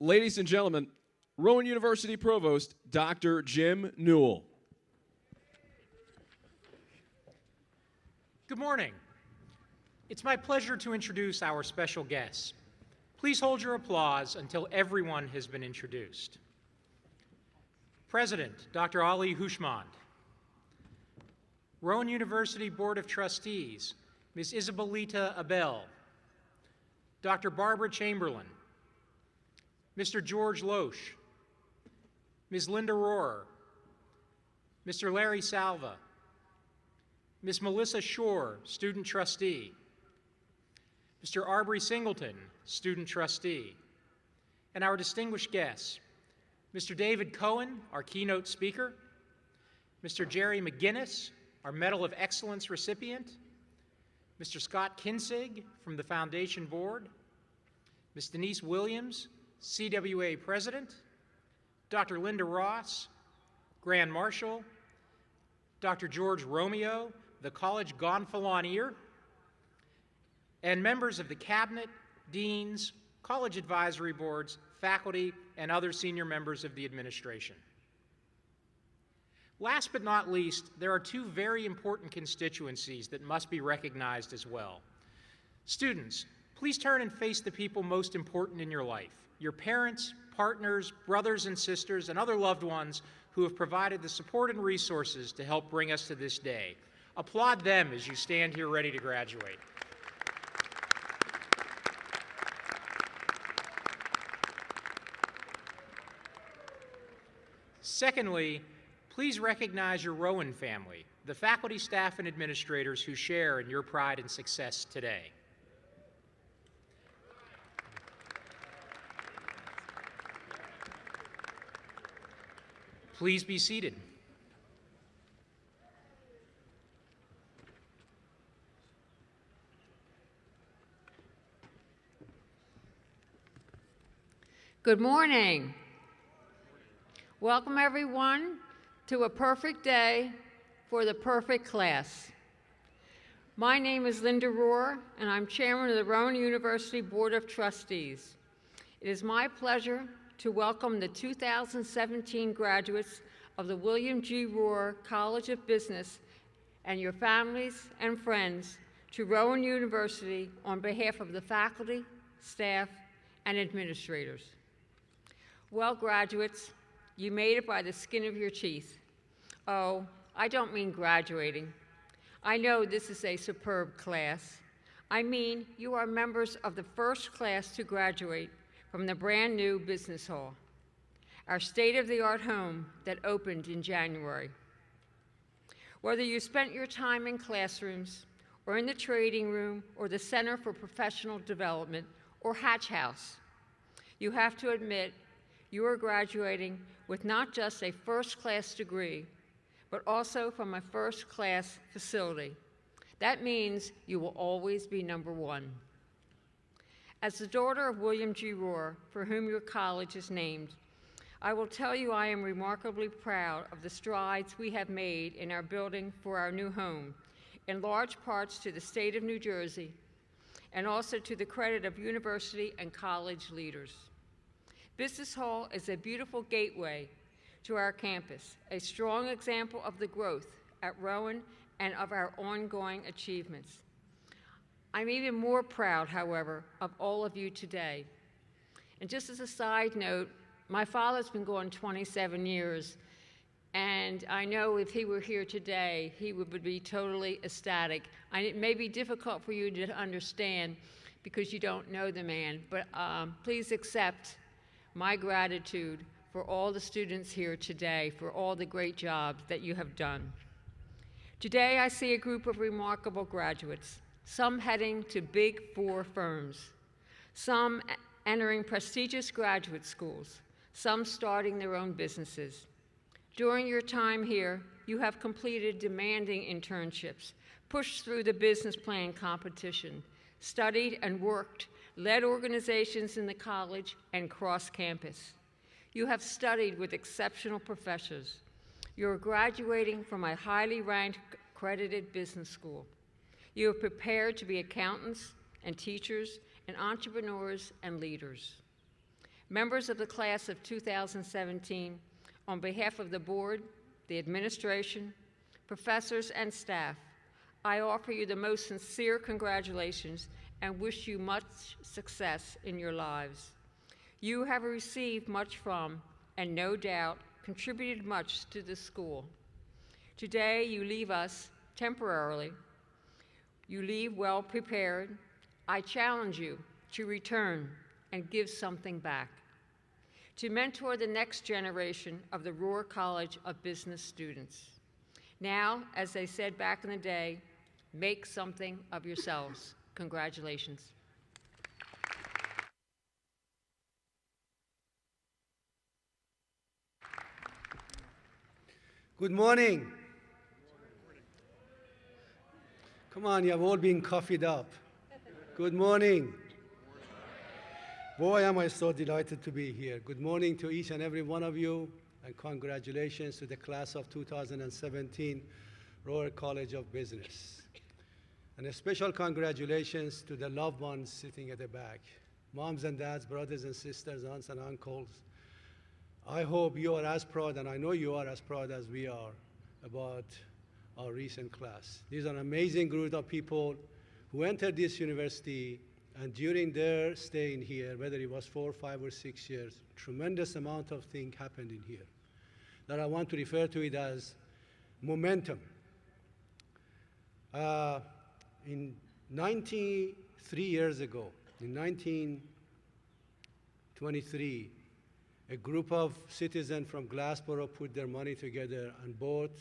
ladies and gentlemen, Rowan University Provost, Dr. Jim Newell. Good morning. It's my pleasure to introduce our special guests. Please hold your applause until everyone has been introduced. President, Dr. Ali Hushmand. Rowan University Board of Trustees, Ms. Isabelita Abel. Dr. Barbara Chamberlain. Mr. George Loesch. Ms. Linda Rohrer. Mr. Larry Salva. Ms. Melissa Shore, Student Trustee. Mr. Arbery Singleton, Student Trustee. And our distinguished guests, Mr. David Cohen, our keynote speaker, Mr. Jerry McGinnis, our Medal of Excellence recipient, Mr. Scott Kinsig from the Foundation Board, Ms. Denise Williams, CWA President, Dr. Linda Ross, Grand Marshal, Dr. George Romeo, the College Gonfalonier, and members of the Cabinet, Deans, College Advisory Boards, faculty, and other senior members of the administration. Last but not least, there are two very important constituencies that must be recognized as well. Students, please turn and face the people most important in your life, your parents, partners, brothers and sisters, and other loved ones who have provided the support and resources to help bring us to this day. Applaud them as you stand here ready to graduate. Secondly, please recognize your Rowan family, the faculty, staff, and administrators who share in your pride and success today. Please be seated. Good morning. Welcome everyone to a perfect day for the perfect class. My name is Linda Rohrer, and I'm chairman of the Rowan University Board of Trustees. It is my pleasure to welcome the 2017 graduates of the William G. Rohrer College of Business and your families and friends to Rowan University on behalf of the faculty, staff, and administrators. Well, graduates, you made it by the skin of your teeth. Oh, I don't mean graduating. I know this is a superb class. I mean you are members of the first class to graduate from the brand new Business Hall, our state-of-the-art home that opened in January. Whether you spent your time in classrooms or in the trading room or the Center for Professional Development or Hatch House, you have to admit you are graduating with not just a first-class degree, but also from a first-class facility. That means you will always be number one. As the daughter of William G. Rohrer, for whom your college is named, I will tell you I am remarkably proud of the strides we have made in our building for our new home, in large parts to the state of New Jersey, and also to the credit of university and college leaders. Business Hall is a beautiful gateway to our campus, a strong example of the growth at Rowan and of our ongoing achievements. I'm even more proud, however, of all of you today. And just as a side note, my father's been gone 27 years, and I know if he were here today, he would be totally ecstatic. It may be difficult for you to understand because you don't know the man, but please accept my gratitude for all the students here today, for all the great jobs that you have done. Today, I see a group of remarkable graduates, some heading to Big Four firms, some entering prestigious graduate schools, some starting their own businesses. During your time here, you have completed demanding internships, pushed through the business plan competition, studied and worked, led organizations in the college and cross-campus. You have studied with exceptional professors. You're graduating from a highly ranked, accredited business school. You are prepared to be accountants and teachers and entrepreneurs and leaders. Members of the class of 2017, on behalf of the board, the administration, professors, and staff, I offer you the most sincere congratulations and wish you much success in your lives. You have received much from, and no doubt contributed much to the school. Today, you leave us temporarily. You leave well prepared. I challenge you to return and give something back, to mentor the next generation of the Rohrer College of Business students. Now, as they said back in the day, make something of yourselves. Congratulations. Good morning. Come on, you have all been coffeed up. Good morning. Boy, am I so delighted to be here. Good morning to each and every one of you, and congratulations to the class of 2017 Rohrer College of Business. And a special congratulations to the loved ones sitting at the back, moms and dads, brothers and sisters, aunts and uncles. I hope you are as proud, and I know you are as proud as we are about our recent class. These are an amazing group of people who entered this university, and during their stay in here, whether it was 4, 5, or 6 years, tremendous amount of things happened in here that I want to refer to it as momentum. In 93 years ago, in 1923, a group of citizens from Glassboro put their money together and bought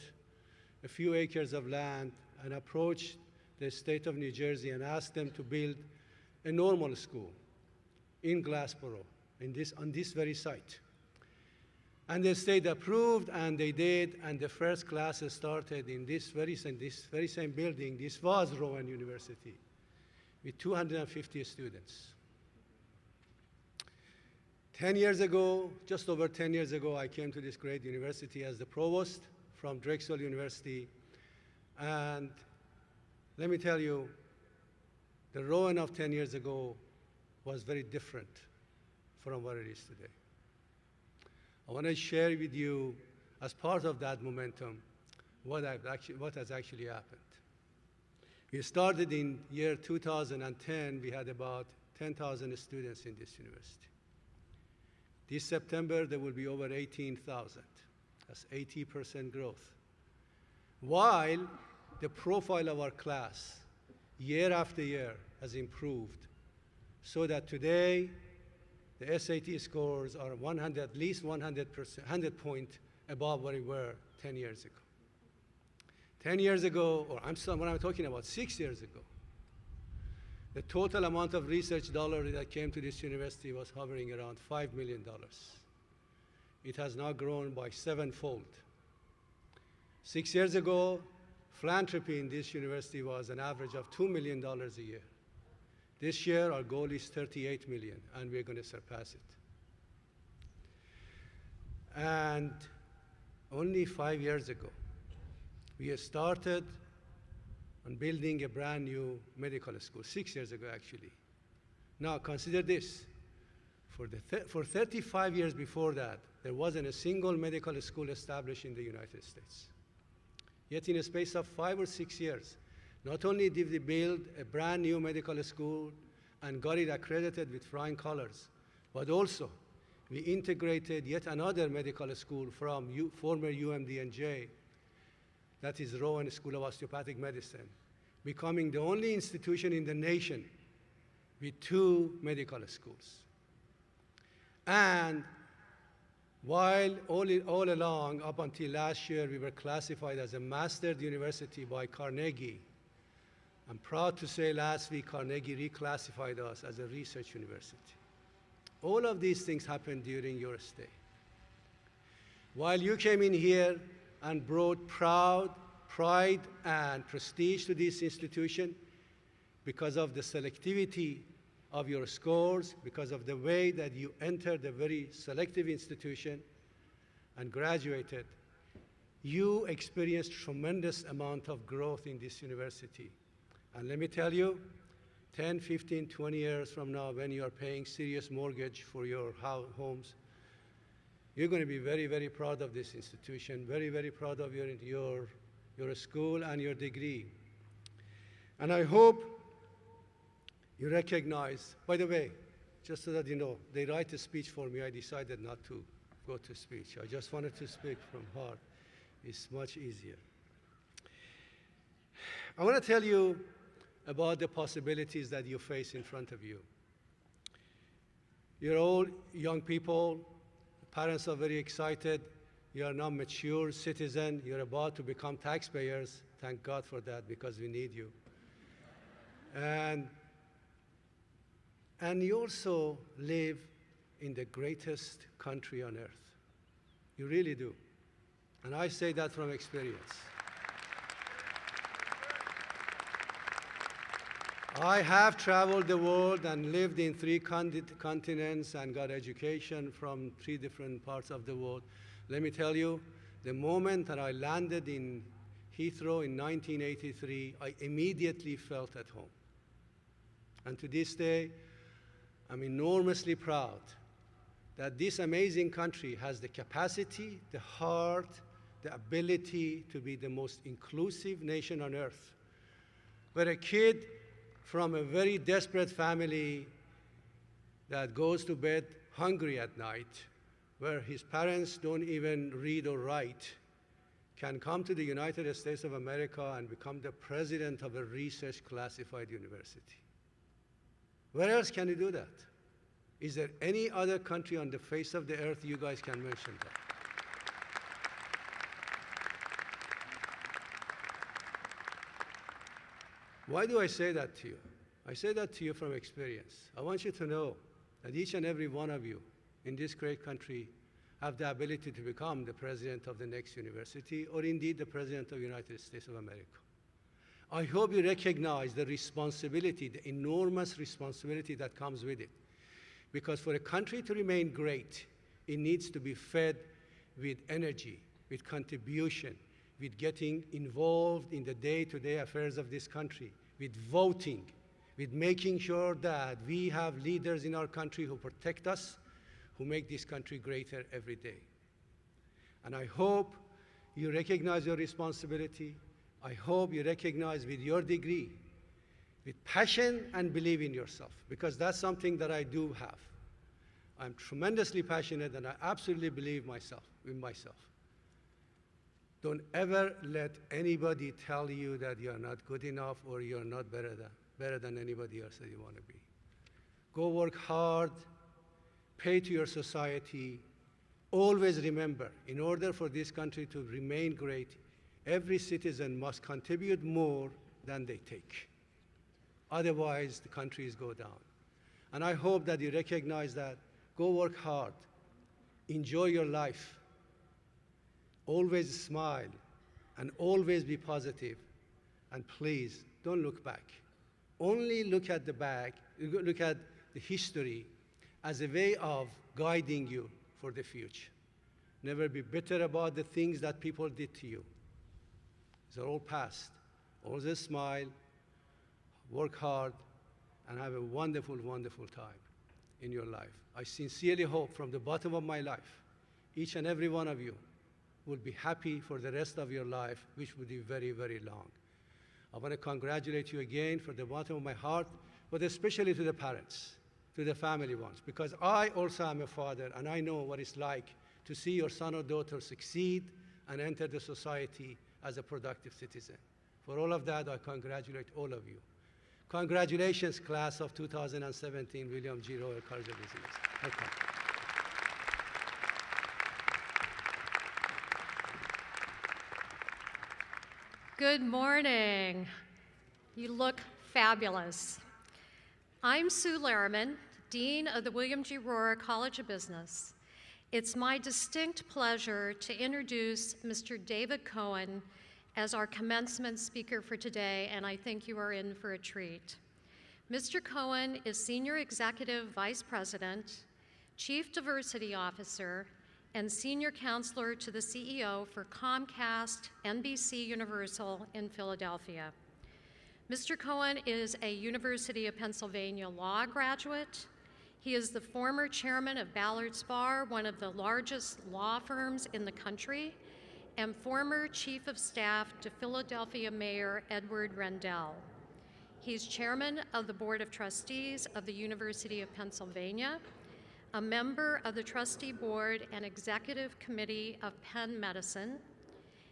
a few acres of land and approached the state of New Jersey and asked them to build a normal school in Glassboro, on this very site. And the state approved, and they did, and the first classes started in this very same building. This was Rowan University, with 250 students. 10 years ago, just over 10 years ago, I came to this great university as the provost from Drexel University. And let me tell you, the Rowan of 10 years ago was very different from what it is today. I want to share with you, as part of that momentum, what has actually happened. We started in year 2010. We had about 10,000 students in this university. This September, there will be over 18,000. That's 80% growth. While the profile of our class, year after year, has improved, so that today, the SAT scores are 100, at least 100%, 100 points above where we were 10 years ago. 10 years ago, or what I'm talking about, 6 years ago, the total amount of research dollars that came to this university was hovering around $5 million. It has now grown by 7-fold. 6 years ago, philanthropy in this university was an average of $2 million a year. This year, our goal is $38 million, and we're going to surpass it. And only 5 years ago, we started on building a brand new medical school, 6 years ago, actually. Now, consider this. For 35 years before that, there wasn't a single medical school established in the United States. Yet in a space of 5 or 6 years, not only did we build a brand new medical school and got it accredited with flying colors, but also we integrated yet another medical school from former UMDNJ, that is Rowan School of Osteopathic Medicine, becoming the only institution in the nation with 2 medical schools. And while all along, up until last year, we were classified as a mastered university by Carnegie, I'm proud to say last week Carnegie reclassified us as a research university. All of these things happened during your stay. While you came in here and brought pride and prestige to this institution because of the selectivity of your scores, because of the way that you entered a very selective institution and graduated, you experienced tremendous amount of growth in this university. And let me tell you, 10, 15, 20 years from now, when you are paying serious mortgage for your homes, you're going to be very, very proud of this institution, very, very proud of your school and your degree. And I hope you recognize, by the way, just so that you know, they write a speech for me. I decided not to go to speech. I just wanted to speak from heart. It's much easier. I want to tell you about the possibilities that you face in front of you. You're all young people. Parents are very excited. You are now mature citizen. You're about to become taxpayers. Thank God for that, because we need you. And you also live in the greatest country on earth. You really do. And I say that from experience. I have traveled the world and lived in 3 continents and got education from 3 different parts of the world. Let me tell you, the moment that I landed in Heathrow in 1983, I immediately felt at home. And to this day, I'm enormously proud that this amazing country has the capacity, the heart, the ability to be the most inclusive nation on earth, where a kid from a very desperate family that goes to bed hungry at night, where his parents don't even read or write, can come to the United States of America and become the president of a research classified university. Where else can you do that? Is there any other country on the face of the earth you guys can mention that? Why do I say that to you? I say that to you from experience. I want you to know that each and every one of you in this great country have the ability to become the president of the next university, or indeed the president of the United States of America. I hope you recognize the responsibility, the enormous responsibility that comes with it. Because for a country to remain great, it needs to be fed with energy, with contribution, with getting involved in the day-to-day affairs of this country, with voting, with making sure that we have leaders in our country who protect us, who make this country greater every day. And I hope you recognize your responsibility. I hope you recognize with your degree, with passion and believe in yourself, because that's something that I do have. I'm tremendously passionate and I absolutely believe in myself. Don't ever let anybody tell you that you're not good enough or you're not better than anybody else that you want to be. Go work hard, pay to your society. Always remember, in order for this country to remain great, every citizen must contribute more than they take. Otherwise, the countries go down. And I hope that you recognize that. Go work hard. Enjoy your life. Always smile and always be positive. And please, don't look back. Only look at the back, look at the history as a way of guiding you for the future. Never be bitter about the things that people did to you. They're all past. Always smile, work hard, and have a wonderful, wonderful time in your life. I sincerely hope from the bottom of my life, each and every one of you will be happy for the rest of your life, which will be very, very long. I want to congratulate you again from the bottom of my heart, but especially to the parents, to the family ones, because I also am a father, and I know what it's like to see your son or daughter succeed and enter the society as a productive citizen. For all of that, I congratulate all of you. Congratulations, class of 2017, William G. Rohrer College of Business. Welcome. Good morning. You look fabulous. I'm Sue Larriman, Dean of the William G. Rohrer College of Business. It's my distinct pleasure to introduce Mr. David Cohen as our commencement speaker for today, and I think you are in for a treat. Mr. Cohen is Senior Executive Vice President, Chief Diversity Officer, and Senior Counselor to the CEO for Comcast NBC Universal in Philadelphia. Mr. Cohen is a University of Pennsylvania law graduate. He is the former chairman of Ballard's Bar, one of the largest law firms in the country, and former chief of staff to Philadelphia Mayor Edward Rendell. He's chairman of the Board of Trustees of the University of Pennsylvania, a member of the trustee board and executive committee of Penn Medicine,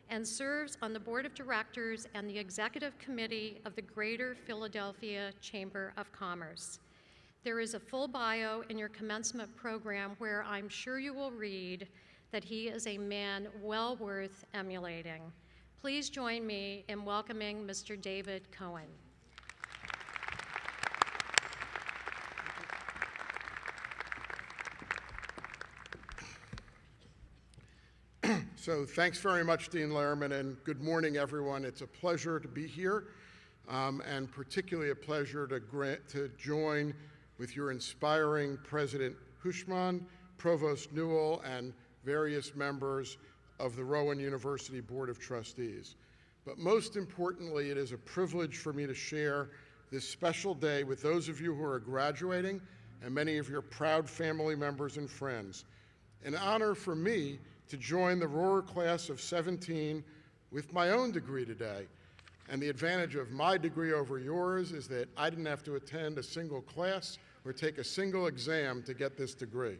and serves on the board of directors and the executive committee of the Greater Philadelphia Chamber of Commerce. There is a full bio in your commencement program where I'm sure you will read that he is a man well worth emulating. Please join me in welcoming Mr. David Cohen. So thanks very much, Dean Lehrman, and good morning, everyone. It's a pleasure to be here, and particularly a pleasure to join with your inspiring President Hushman, Provost Newell, and various members of the Rowan University Board of Trustees. But most importantly, it is a privilege for me to share this special day with those of you who are graduating and many of your proud family members and friends. An honor for me to join the Rohrer class of 17 with my own degree today. And the advantage of my degree over yours is that I didn't have to attend a single class or take a single exam to get this degree.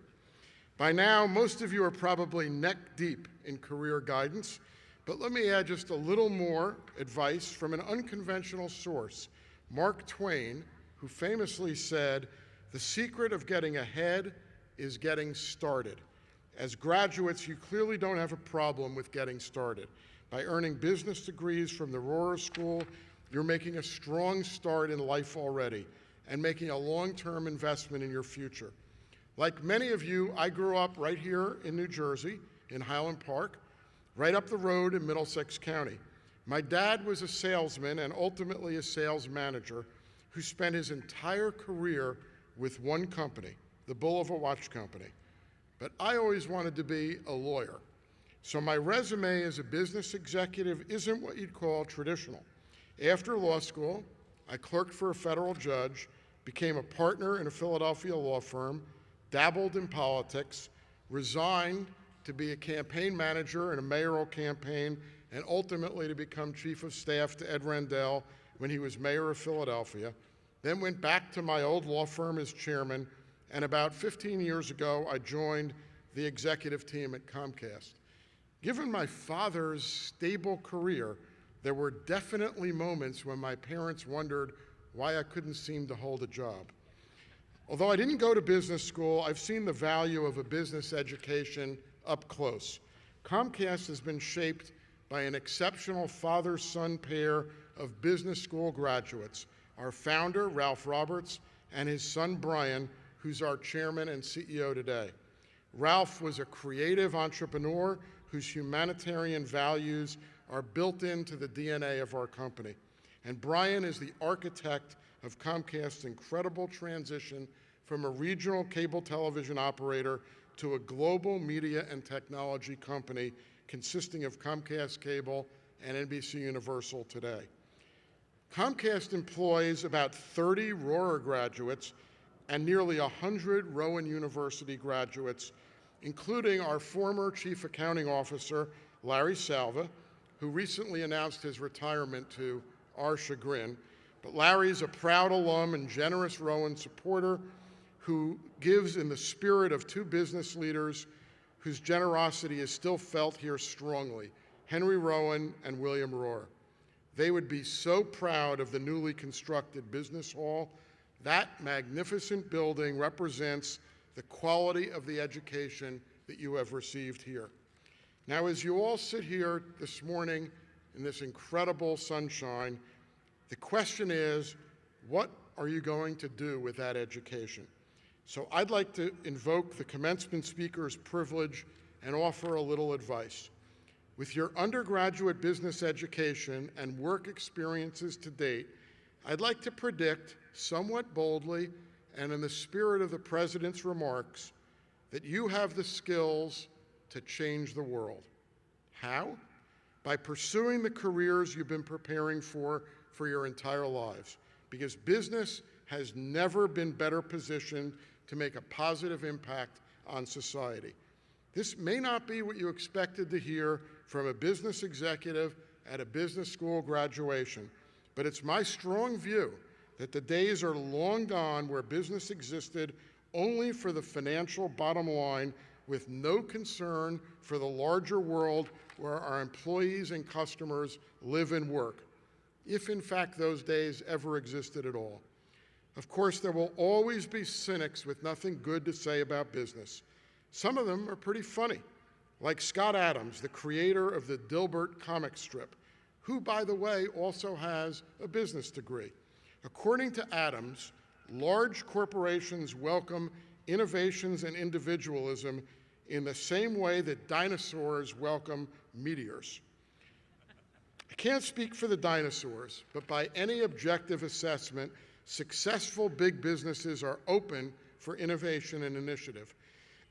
By now, most of you are probably neck deep in career guidance, but let me add just a little more advice from an unconventional source, Mark Twain, who famously said, "The secret of getting ahead is getting started." As graduates, you clearly don't have a problem with getting started. By earning business degrees from the Rohrer School, you're making a strong start in life already and making a long-term investment in your future. Like many of you, I grew up right here in New Jersey, in Highland Park, right up the road in Middlesex County. My dad was a salesman and ultimately a sales manager who spent his entire career with one company, the Bulova Watch Company. But I always wanted to be a lawyer. So my resume as a business executive isn't what you'd call traditional. After law school, I clerked for a federal judge, became a partner in a Philadelphia law firm, dabbled in politics, resigned to be a campaign manager in a mayoral campaign, and ultimately to become chief of staff to Ed Rendell when he was mayor of Philadelphia, then went back to my old law firm as chairman, and about 15 years ago, I joined the executive team at Comcast. Given my father's stable career, there were definitely moments when my parents wondered why I couldn't seem to hold a job. Although I didn't go to business school, I've seen the value of a business education up close. Comcast has been shaped by an exceptional father-son pair of business school graduates, our founder, Ralph Roberts, and his son, Brian, who's our chairman and CEO today. Ralph was a creative entrepreneur whose humanitarian values are built into the DNA of our company. And Brian is the architect of Comcast's incredible transition from a regional cable television operator to a global media and technology company consisting of Comcast Cable and NBC Universal today. Comcast employs about 30 Rohrer graduates and nearly 100 Rowan University graduates, including our former Chief Accounting Officer, Larry Salva, who recently announced his retirement to our chagrin. But Larry's a proud alum and generous Rowan supporter who gives in the spirit of two business leaders whose generosity is still felt here strongly, Henry Rowan and William Rohrer. They would be so proud of the newly constructed business hall. That magnificent building represents the quality of the education that you have received here. Now, as you all sit here this morning in this incredible sunshine, the question is, what are you going to do with that education? So I'd like to invoke the commencement speaker's privilege and offer a little advice. With your undergraduate business education and work experiences to date, I'd like to predict, somewhat boldly and in the spirit of the President's remarks, that you have the skills to change the world. How? By pursuing the careers you've been preparing for for your entire lives, because business has never been better positioned to make a positive impact on society. This may not be what you expected to hear from a business executive at a business school graduation, but it's my strong view that the days are long gone where business existed only for the financial bottom line with no concern for the larger world where our employees and customers live and work, if in fact those days ever existed at all. Of course, there will always be cynics with nothing good to say about business. Some of them are pretty funny, like Scott Adams, the creator of the Dilbert comic strip, who, by the way, also has a business degree. According to Adams, large corporations welcome innovations and individualism in the same way that dinosaurs welcome meteors. I can't speak for the dinosaurs, but by any objective assessment, successful big businesses are open for innovation and initiative.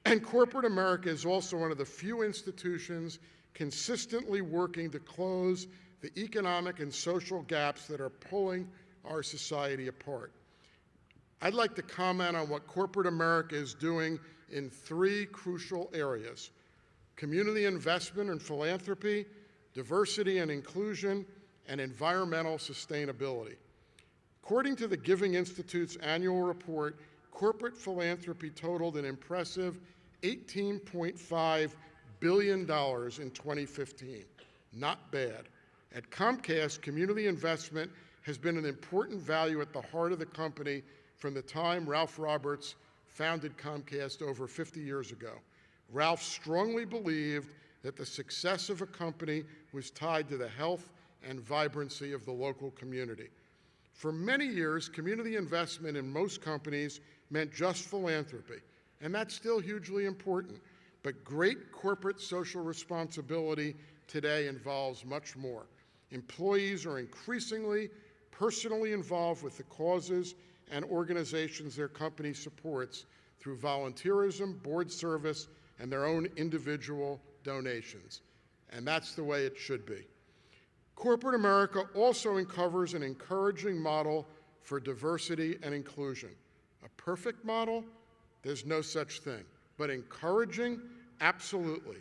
And corporate America is also one of the few institutions consistently working to close the economic and social gaps that are pulling our society apart. I'd like to comment on what corporate America is doing in three crucial areas: community investment and philanthropy, diversity and inclusion, and environmental sustainability. According to the Giving Institute's annual report, corporate philanthropy totaled an impressive $18.5 billion in 2015. Not bad. At Comcast, community investment has been an important value at the heart of the company from the time Ralph Roberts founded Comcast over 50 years ago. Ralph strongly believed that the success of a company was tied to the health and vibrancy of the local community. For many years, community investment in most companies meant just philanthropy, and that's still hugely important. But great corporate social responsibility today involves much more. Employees are increasingly personally involved with the causes and organizations their company supports through volunteerism, board service, and their own individual donations. And that's the way it should be. Corporate America also uncovers an encouraging model for diversity and inclusion. A perfect model? There's no such thing. But encouraging? Absolutely.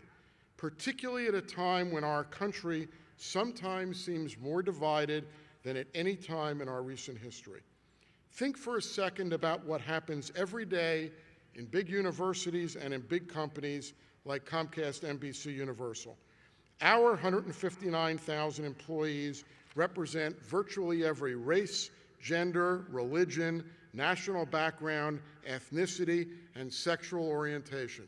Particularly at a time when our country sometimes seems more divided than at any time in our recent history. Think for a second about what happens every day in big universities and in big companies like Comcast, NBC, Universal. Our 159,000 employees represent virtually every race, gender, religion, national background, ethnicity, and sexual orientation.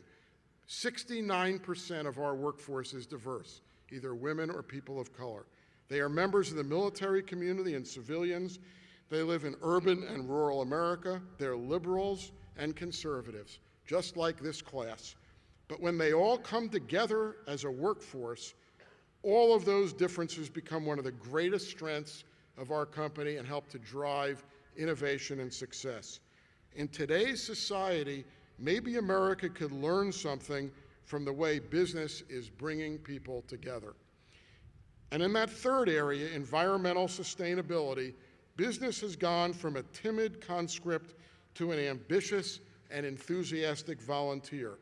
69% of our workforce is diverse, either women or people of color. They are members of the military community and civilians. They live in urban and rural America. They're liberals and conservatives, just like this class. But when they all come together as a workforce, all of those differences become one of the greatest strengths of our company and help to drive innovation and success. In today's society, maybe America could learn something from the way business is bringing people together. And in that third area, environmental sustainability, business has gone from a timid conscript to an ambitious and enthusiastic volunteer.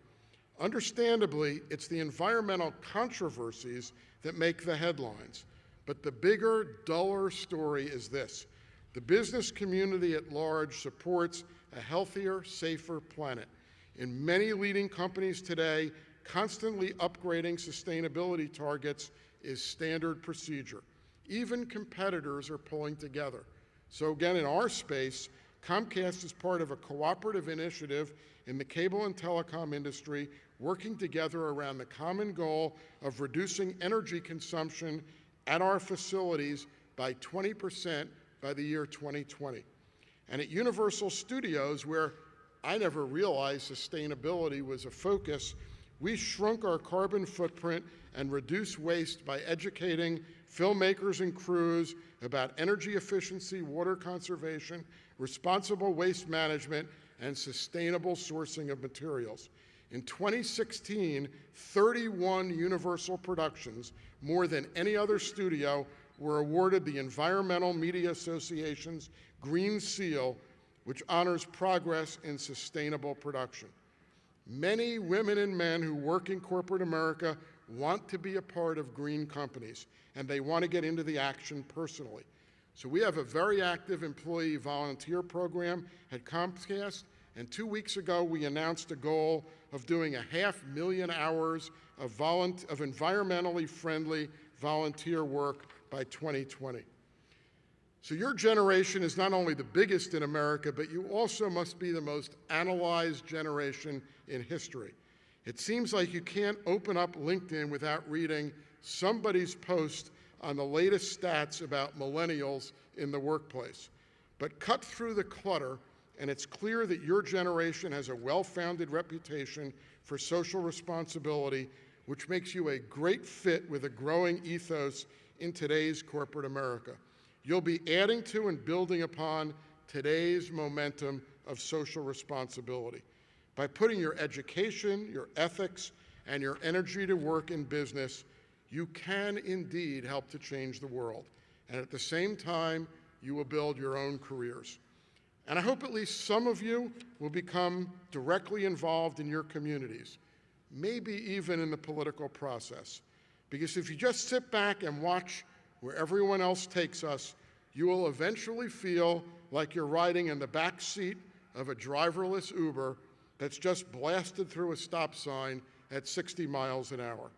Understandably, it's the environmental controversies that make the headlines. But the bigger, duller story is this: the business community at large supports a healthier, safer planet. In many leading companies today, constantly upgrading sustainability targets is standard procedure. Even competitors are pulling together. So again, in our space, Comcast is part of a cooperative initiative in the cable and telecom industry, working together around the common goal of reducing energy consumption at our facilities by 20% by the year 2020. And at Universal Studios, where I never realized sustainability was a focus, we shrunk our carbon footprint and reduced waste by educating filmmakers and crews about energy efficiency, water conservation, responsible waste management, and sustainable sourcing of materials. In 2016, 31 Universal productions, more than any other studio, were awarded the Environmental Media Association's Green Seal, which honors progress in sustainable production. Many women and men who work in corporate America want to be a part of green companies, and they want to get into the action personally. So we have a very active employee volunteer program at Comcast, and 2 weeks ago we announced a goal of doing 500,000 hours of environmentally friendly volunteer work by 2020. So your generation is not only the biggest in America, but you also must be the most analyzed generation in history. It seems like you can't open up LinkedIn without reading somebody's post on the latest stats about millennials in the workplace. But cut through the clutter, and it's clear that your generation has a well-founded reputation for social responsibility, which makes you a great fit with a growing ethos in today's corporate America. You'll be adding to and building upon today's momentum of social responsibility. By putting your education, your ethics, and your energy to work in business, you can indeed help to change the world. And at the same time, you will build your own careers. And I hope at least some of you will become directly involved in your communities, maybe even in the political process. Because if you just sit back and watch where everyone else takes us, you will eventually feel like you're riding in the back seat of a driverless Uber that's just blasted through a stop sign at 60 miles an hour.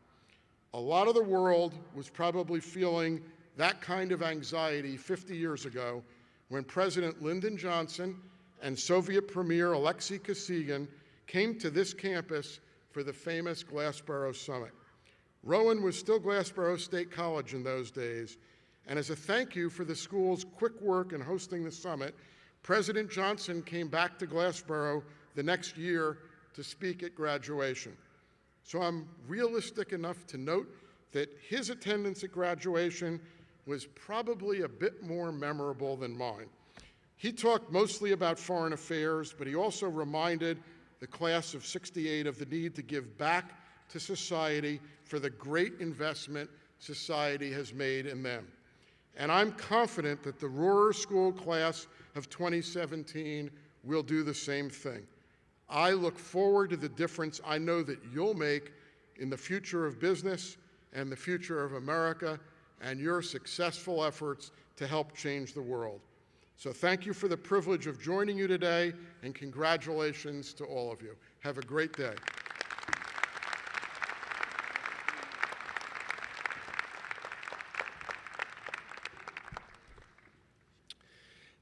A lot of the world was probably feeling that kind of anxiety 50 years ago when President Lyndon Johnson and Soviet Premier Alexei Kosygin came to this campus for the famous Glassboro Summit. Rowan was still Glassboro State College in those days, and as a thank you for the school's quick work in hosting the summit, President Johnson came back to Glassboro the next year to speak at graduation. So I'm realistic enough to note that his attendance at graduation was probably a bit more memorable than mine. He talked mostly about foreign affairs, but he also reminded the class of '68 of the need to give back to society for the great investment society has made in them. And I'm confident that the Rohrer School class of 2017 will do the same thing. I look forward to the difference I know that you'll make in the future of business and the future of America and your successful efforts to help change the world. So thank you for the privilege of joining you today, and congratulations to all of you. Have a great day.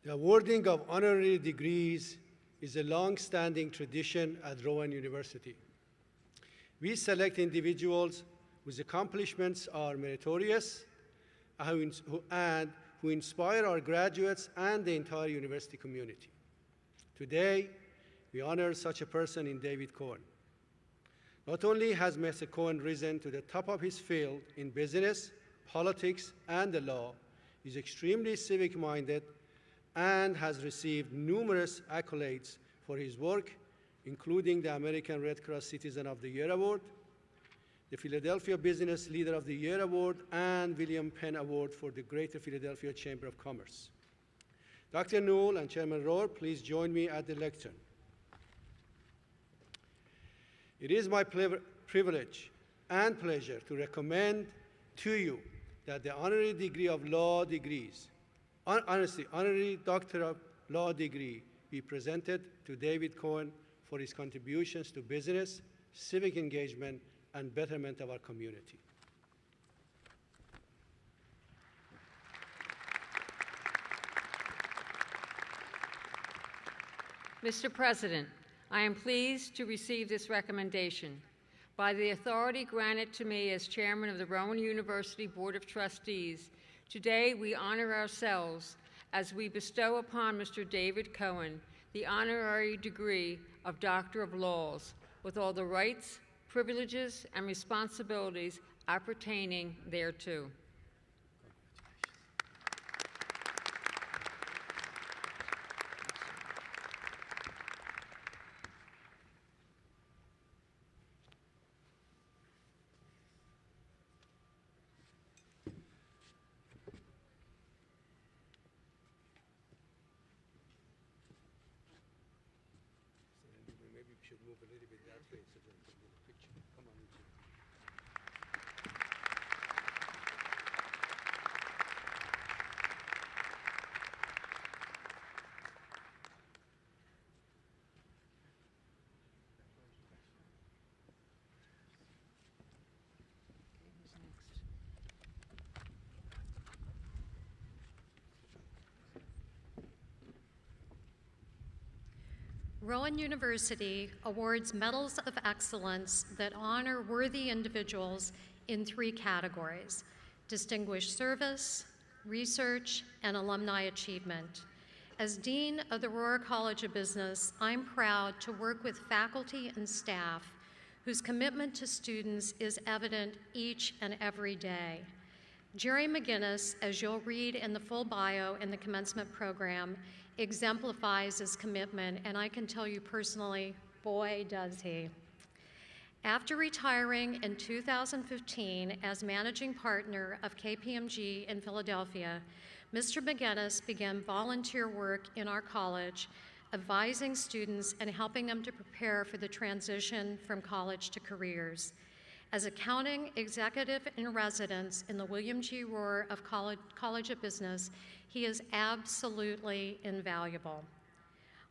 The awarding of honorary degrees is a long-standing tradition at Rowan University. We select individuals whose accomplishments are meritorious and who inspire our graduates and the entire university community. Today, we honor such a person in David Cohen. Not only has Mr. Cohen risen to the top of his field in business, politics, and the law, he's extremely civic-minded and has received numerous accolades for his work, including the American Red Cross Citizen of the Year Award, the Philadelphia Business Leader of the Year Award, and William Penn Award for the Greater Philadelphia Chamber of Commerce. Dr. Newell and Chairman Rohrer, please join me at the lectern. It is my privilege and pleasure to recommend to you that the honorary degree of law degrees, honorary Doctor of Law degree be presented to David Cohen for his contributions to business, civic engagement, and betterment of our community. Mr. President, I am pleased to receive this recommendation. By the authority granted to me as chairman of the Rowan University Board of Trustees, today we honor ourselves as we bestow upon Mr. David Cohen the honorary degree of Doctor of Laws with all the rights, privileges, and responsibilities appertaining thereto. should move a little bit that way so that we can get a picture. Come on, Richard. Rowan University awards medals of excellence that honor worthy individuals in 3 categories: distinguished service, research, and alumni achievement. As Dean of the Rohrer College of Business, I'm proud to work with faculty and staff whose commitment to students is evident each and every day. Jerry McGinnis, as you'll read in the full bio in the commencement program, exemplifies his commitment, and I can tell you personally, boy, does he. After retiring in 2015 as managing partner of KPMG in Philadelphia, Mr. McGinnis began volunteer work in our college, advising students and helping them to prepare for the transition from college to careers. As accounting executive in residence in the William G. Rohrer of College of Business, he is absolutely invaluable.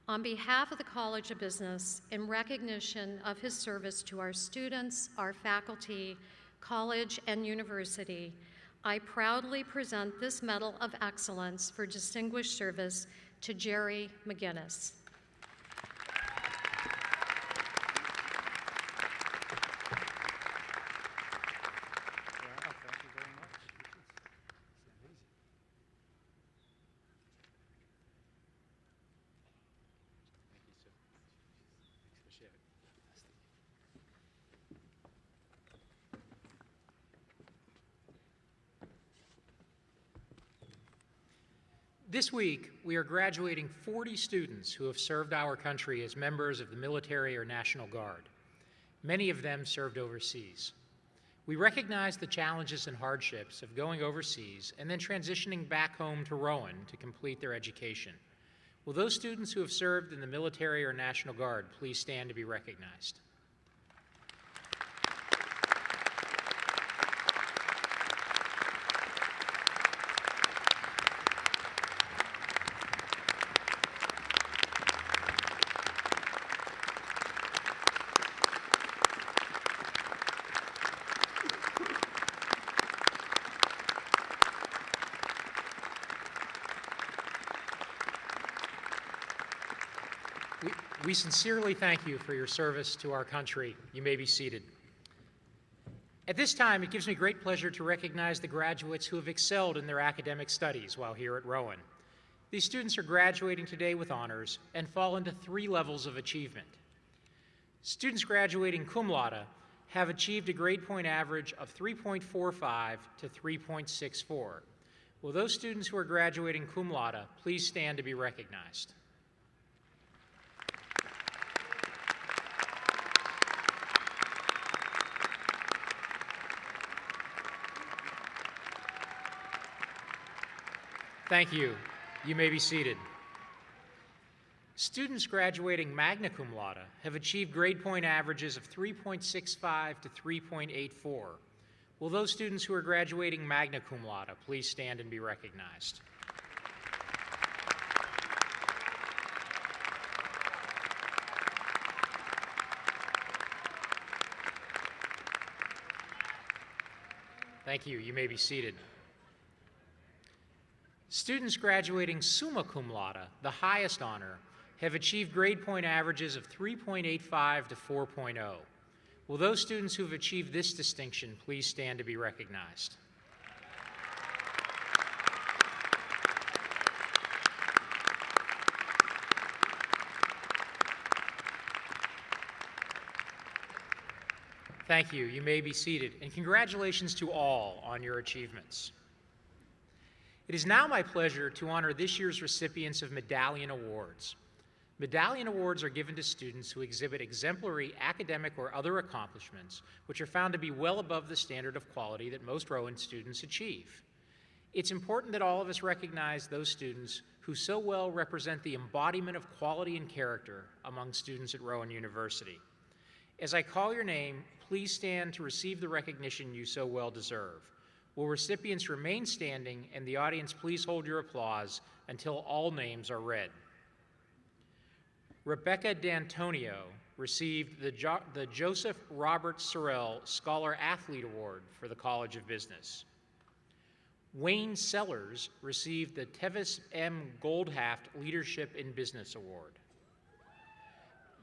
On behalf of the College of Business, in recognition of his service to our students, our faculty, college, and university, I proudly present this Medal of Excellence for Distinguished Service to Jerry McGinnis. This week, we are graduating 40 students who have served our country as members of the military or National Guard. Many of them served overseas. We recognize the challenges and hardships of going overseas and then transitioning back home to Rowan to complete their education. Will those students who have served in the military or National Guard please stand to be recognized? We sincerely thank you for your service to our country. You may be seated. At this time, it gives me great pleasure to recognize the graduates who have excelled in their academic studies while here at Rowan. These students are graduating today with honors and fall into 3 levels of achievement. Students graduating cum laude have achieved a grade point average of 3.45 to 3.64. Will those students who are graduating cum laude please stand to be recognized? Thank you. You may be seated. Students graduating magna cum laude have achieved grade point averages of 3.65 to 3.84. Will those students who are graduating magna cum laude please stand and be recognized? Thank you. You may be seated. Students graduating summa cum laude, the highest honor, have achieved grade point averages of 3.85 to 4.0. Will those students who have achieved this distinction please stand to be recognized? Thank you. You may be seated, and congratulations to all on your achievements. It is now my pleasure to honor this year's recipients of Medallion Awards. Medallion Awards are given to students who exhibit exemplary academic or other accomplishments which are found to be well above the standard of quality that most Rowan students achieve. It's important that all of us recognize those students who so well represent the embodiment of quality and character among students at Rowan University. As I call your name, please stand to receive the recognition you so well deserve. Will recipients remain standing, and the audience please hold your applause until all names are read. Rebecca D'Antonio received the Joseph Robert Sorrell Scholar Athlete Award for the College of Business. Wayne Sellers received the Tevis M. Goldhaft Leadership in Business Award.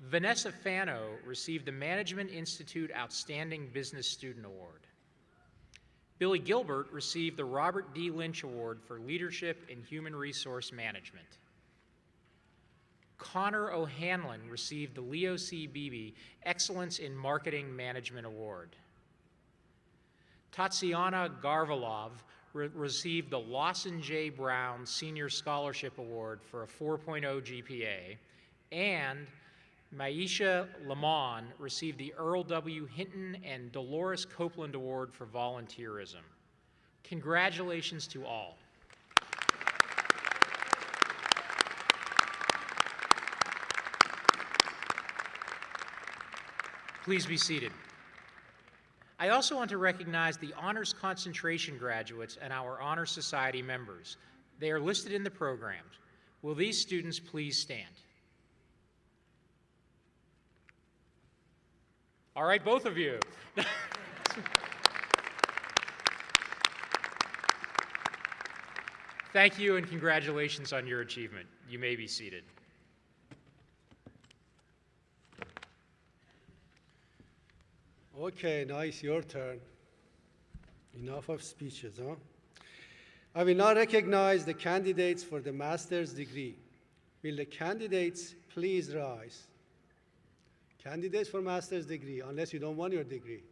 Vanessa Fano received the Management Institute Outstanding Business Student Award. Billy Gilbert received the Robert D. Lynch Award for Leadership in Human Resource Management. Connor O'Hanlon received the Leo C. Beebe Excellence in Marketing Management Award. Tatsiana Garvalov received the Lawson J. Brown Senior Scholarship Award for a 4.0 GPA, and Maisha Lamon received the Earl W. Hinton and Dolores Copeland Award for volunteerism. Congratulations to all. Please be seated. I also want to recognize the Honors Concentration graduates and our Honor Society members. They are listed in the programs. Will these students please stand? All right, both of you. Thank you and congratulations on your achievement. You may be seated. Okay, now it's your turn. Enough of speeches, huh? I will now recognize the candidates for the master's degree. Will the candidates please rise? Candidates for master's degree, unless you don't want your degree.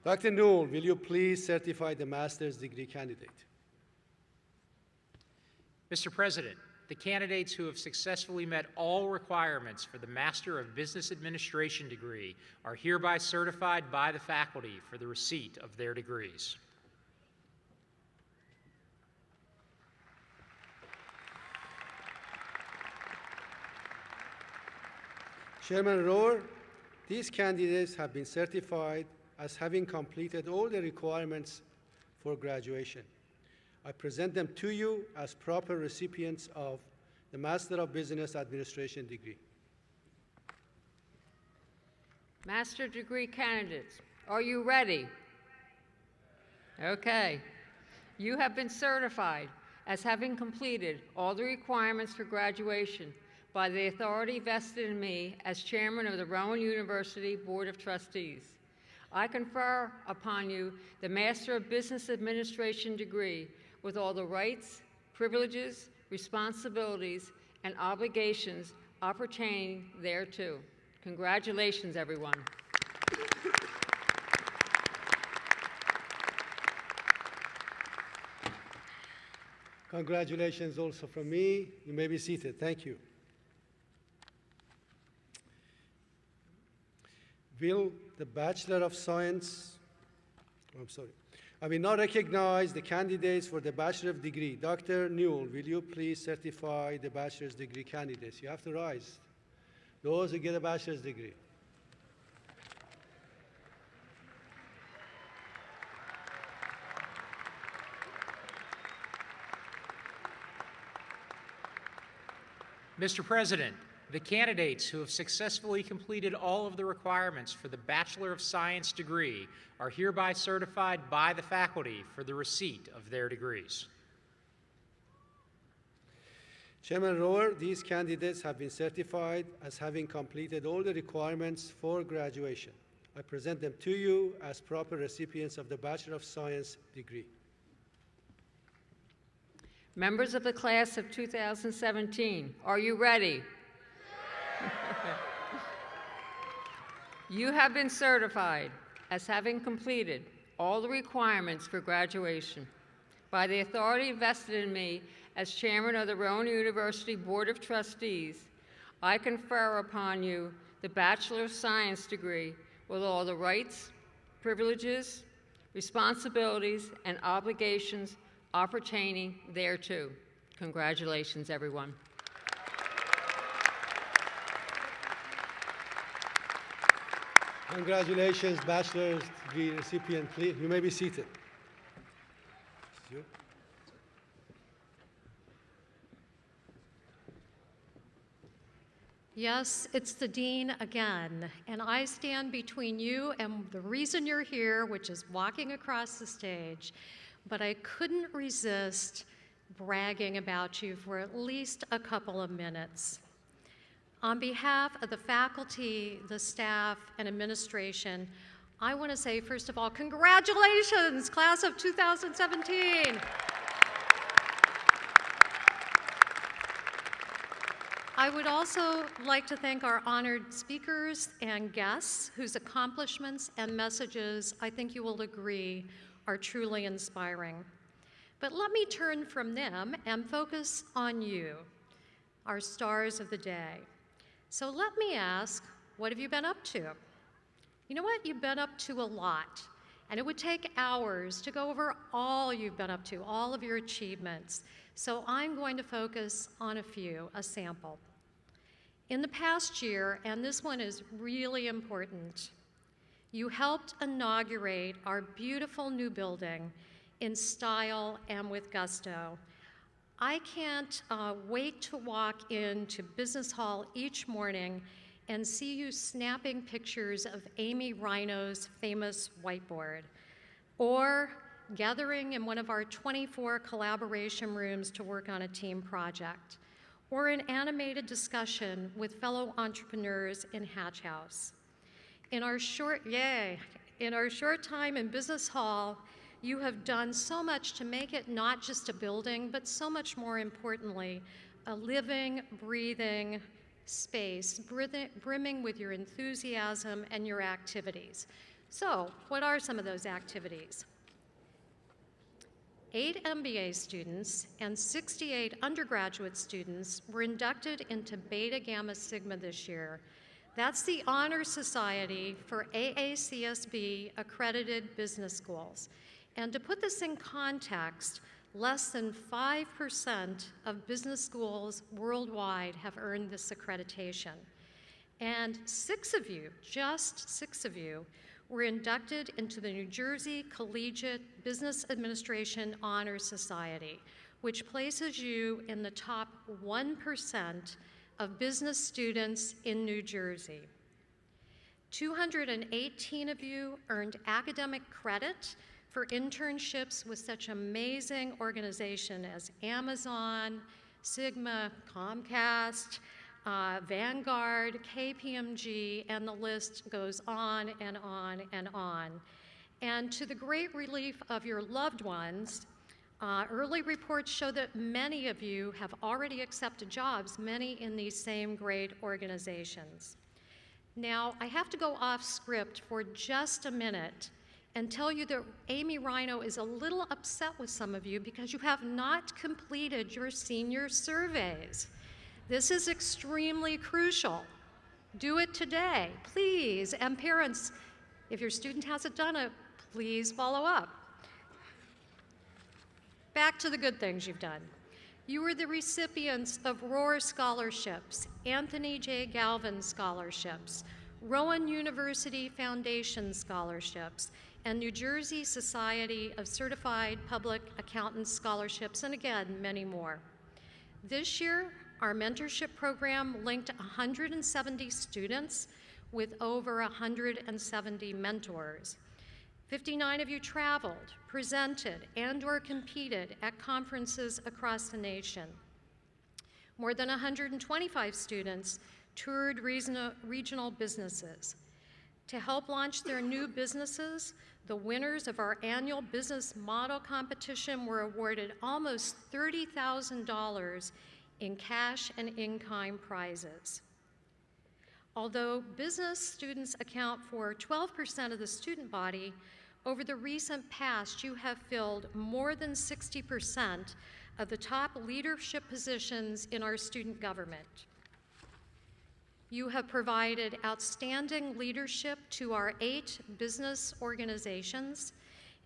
Dr. Newell, will you please certify the master's degree candidate? Mr. President, the candidates who have successfully met all requirements for the Master of Business Administration degree are hereby certified by the faculty for the receipt of their degrees. Chairman Rohrer, these candidates have been certified as having completed all the requirements for graduation. I present them to you as proper recipients of the Master of Business Administration degree. Master degree candidates, are you ready? Okay. You have been certified as having completed all the requirements for graduation by the authority vested in me as chairman of the Rowan University Board of Trustees. I confer upon you the Master of Business Administration degree with all the rights, privileges, responsibilities, and obligations appertaining thereto. Congratulations, everyone. Congratulations also from me. You may be seated. Thank you. Will the Bachelor of Science, I will now recognize the candidates for the Bachelor of Degree. Dr. Newell, will you please certify the bachelor's degree candidates? You have to rise. Those who get a bachelor's degree. Mr. President, the candidates who have successfully completed all of the requirements for the Bachelor of Science degree are hereby certified by the faculty for the receipt of their degrees. Chairman Rohrer, these candidates have been certified as having completed all the requirements for graduation. I present them to you as proper recipients of the Bachelor of Science degree. Members of the class of 2017, are you ready? You have been certified as having completed all the requirements for graduation. By the authority vested in me as chairman of the Rowan University Board of Trustees, I confer upon you the Bachelor of Science degree with all the rights, privileges, responsibilities, and obligations opportunity there too. Congratulations, everyone. Congratulations, bachelor's degree recipient. Please, you may be seated. Yes, it's the dean again, and I stand between you and the reason you're here, which is walking across the stage, but I couldn't resist bragging about you for at least a couple of minutes. On behalf of the faculty, the staff, and administration, I want to say, first of all, congratulations, class of 2017. I would also like to thank our honored speakers and guests whose accomplishments and messages, I think you will agree, are truly inspiring. But let me turn from them and focus on you, our stars of the day. So let me ask, what have you been up to? You know what? You've been up to a lot, and it would take hours to go over all you've been up to, all of your achievements. So I'm going to focus on a few, a sample. In the past year, and this one is really important, you helped inaugurate our beautiful new building in style and with gusto. I can't wait to walk into Business Hall each morning and see you snapping pictures of Amy Rhino's famous whiteboard, or gathering in one of our 24 collaboration rooms to work on a team project, or an animated discussion with fellow entrepreneurs in Hatch House. In our short time in Business Hall, you have done so much to make it not just a building, but so much more importantly, a living, breathing space, brimming with your enthusiasm and your activities. So, what are some of those activities? 8 MBA students and 68 undergraduate students were inducted into Beta Gamma Sigma this year. That's the Honor Society for AACSB accredited business schools. And to put this in context, less than 5% of business schools worldwide have earned this accreditation. And 6 of you, just 6 of you, were inducted into the New Jersey Collegiate Business Administration Honor Society, which places you in the top 1% of business students in New Jersey. 218 of you earned academic credit for internships with such amazing organizations as Amazon, Sigma, Comcast, Vanguard, KPMG, and the list goes on and on and on. And to the great relief of your loved ones, early reports show that many of you have already accepted jobs, many in these same great organizations. Now, I have to go off script for just a minute and tell you that Amy Rhino is a little upset with some of you because you have not completed your senior surveys. This is extremely crucial. Do it today, please. And parents, if your student hasn't done it, please follow up. Back to the good things you've done. You were the recipients of Rohrer scholarships, Anthony J. Galvin scholarships, Rowan University Foundation scholarships, and New Jersey Society of Certified Public Accountants scholarships, and again, many more. This year, our mentorship program linked 170 students with over 170 mentors. 59 of you traveled, presented, and/or competed at conferences across the nation. More than 125 students toured regional businesses. To help launch their new businesses, the winners of our annual business model competition were awarded almost $30,000 in cash and in-kind prizes. Although business students account for 12% of the student body, over the recent past, you have filled more than 60% of the top leadership positions in our student government. You have provided outstanding leadership to our 8 business organizations,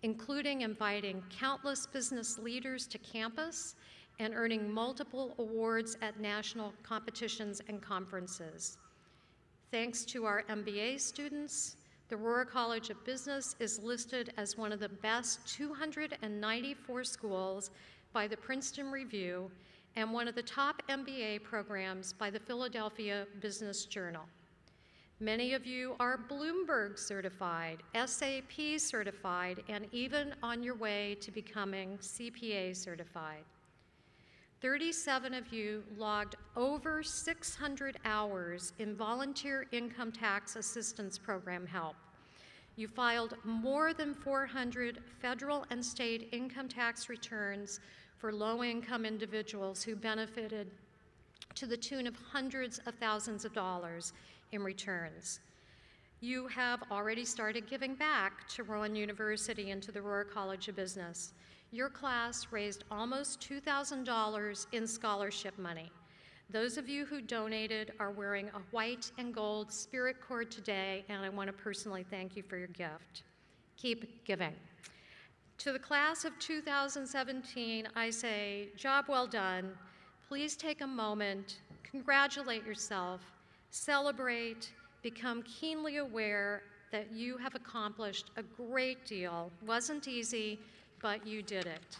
including inviting countless business leaders to campus and earning multiple awards at national competitions and conferences. Thanks to our MBA students, the Rohrer College of Business is listed as one of the best 294 schools by the Princeton Review and one of the top MBA programs by the Philadelphia Business Journal. Many of you are Bloomberg certified, SAP certified, and even on your way to becoming CPA certified. 37 of you logged over 600 hours in volunteer income tax assistance program help. You filed more than 400 federal and state income tax returns for low-income individuals who benefited to the tune of hundreds of thousands of dollars in returns. You have already started giving back to Rowan University and to the Rohrer College of Business. Your class raised almost $2,000 in scholarship money. Those of you who donated are wearing a white and gold spirit cord today, and I want to personally thank you for your gift. Keep giving. To the class of 2017, I say, job well done. Please take a moment, congratulate yourself, celebrate, become keenly aware that you have accomplished a great deal. Wasn't easy, but you did it.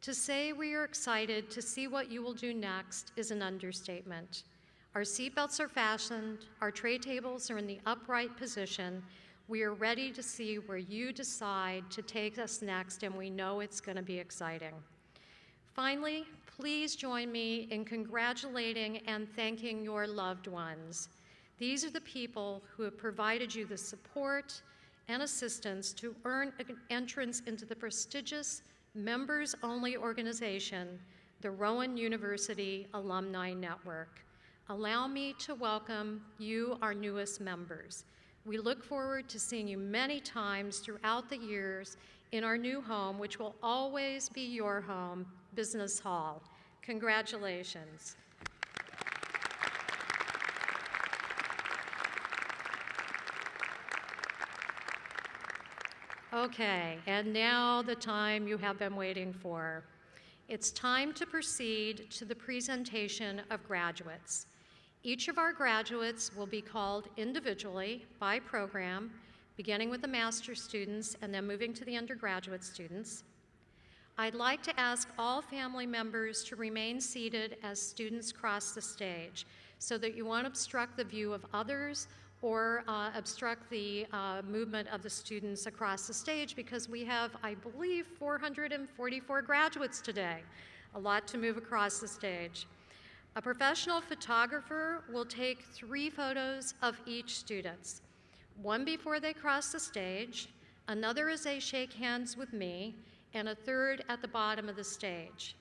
To say we are excited to see what you will do next is an understatement. Our seatbelts are fastened, our tray tables are in the upright position. We are ready to see where you decide to take us next, and we know it's going to be exciting. Finally, please join me in congratulating and thanking your loved ones. These are the people who have provided you the support and assistance to earn an entrance into the prestigious members-only organization, the Rowan University Alumni Network. Allow me to welcome you, our newest members. We look forward to seeing you many times throughout the years in our new home, which will always be your home, Business Hall. Congratulations. Okay, and now the time you have been waiting for. It's time to proceed to the presentation of graduates. Each of our graduates will be called individually by program, beginning with the master's students and then moving to the undergraduate students. I'd like to ask all family members to remain seated as students cross the stage so that you won't obstruct the view of others or obstruct the movement of the students across the stage, because we have, I believe, 444 graduates today, a lot to move across the stage. A professional photographer will take 3 photos of each student, one before they cross the stage, another as they shake hands with me, and a third at the bottom of the stage.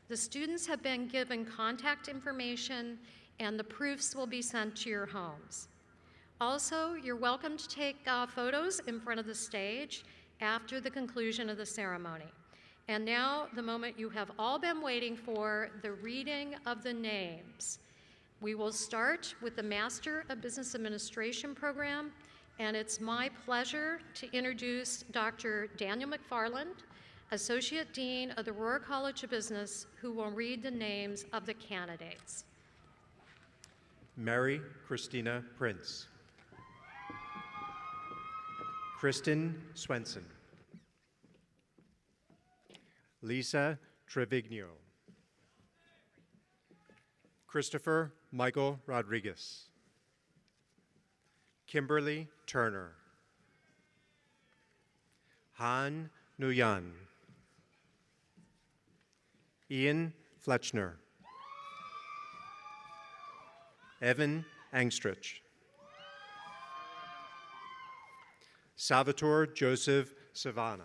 The students have been given contact information, and the proofs will be sent to your homes. Also, you're welcome to take photos in front of the stage after the conclusion of the ceremony. And now, the moment you have all been waiting for, the reading of the names. We will start with the Master of Business Administration program, and it's my pleasure to introduce Dr. Daniel McFarland, Associate Dean of the Rohrer College of Business, who will read the names of the candidates. Mary Christina Prince. Kristen Swenson. Lisa Trevigno. Christopher Michael Rodriguez. Kimberly Turner. Han Nguyen. Ian Fletchner. Evan Angstrich. Salvatore Joseph Savannah.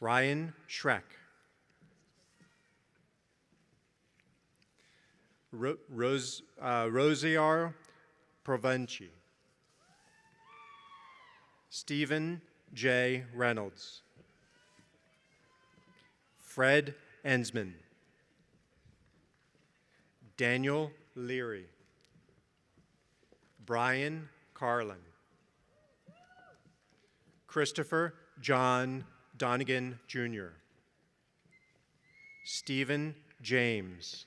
Ryan Schreck. Rosiar Provenci. Stephen J. Reynolds. Fred Ensman. Daniel Leary. Brian Carlin. Christopher John Donegan, Jr. Stephen James.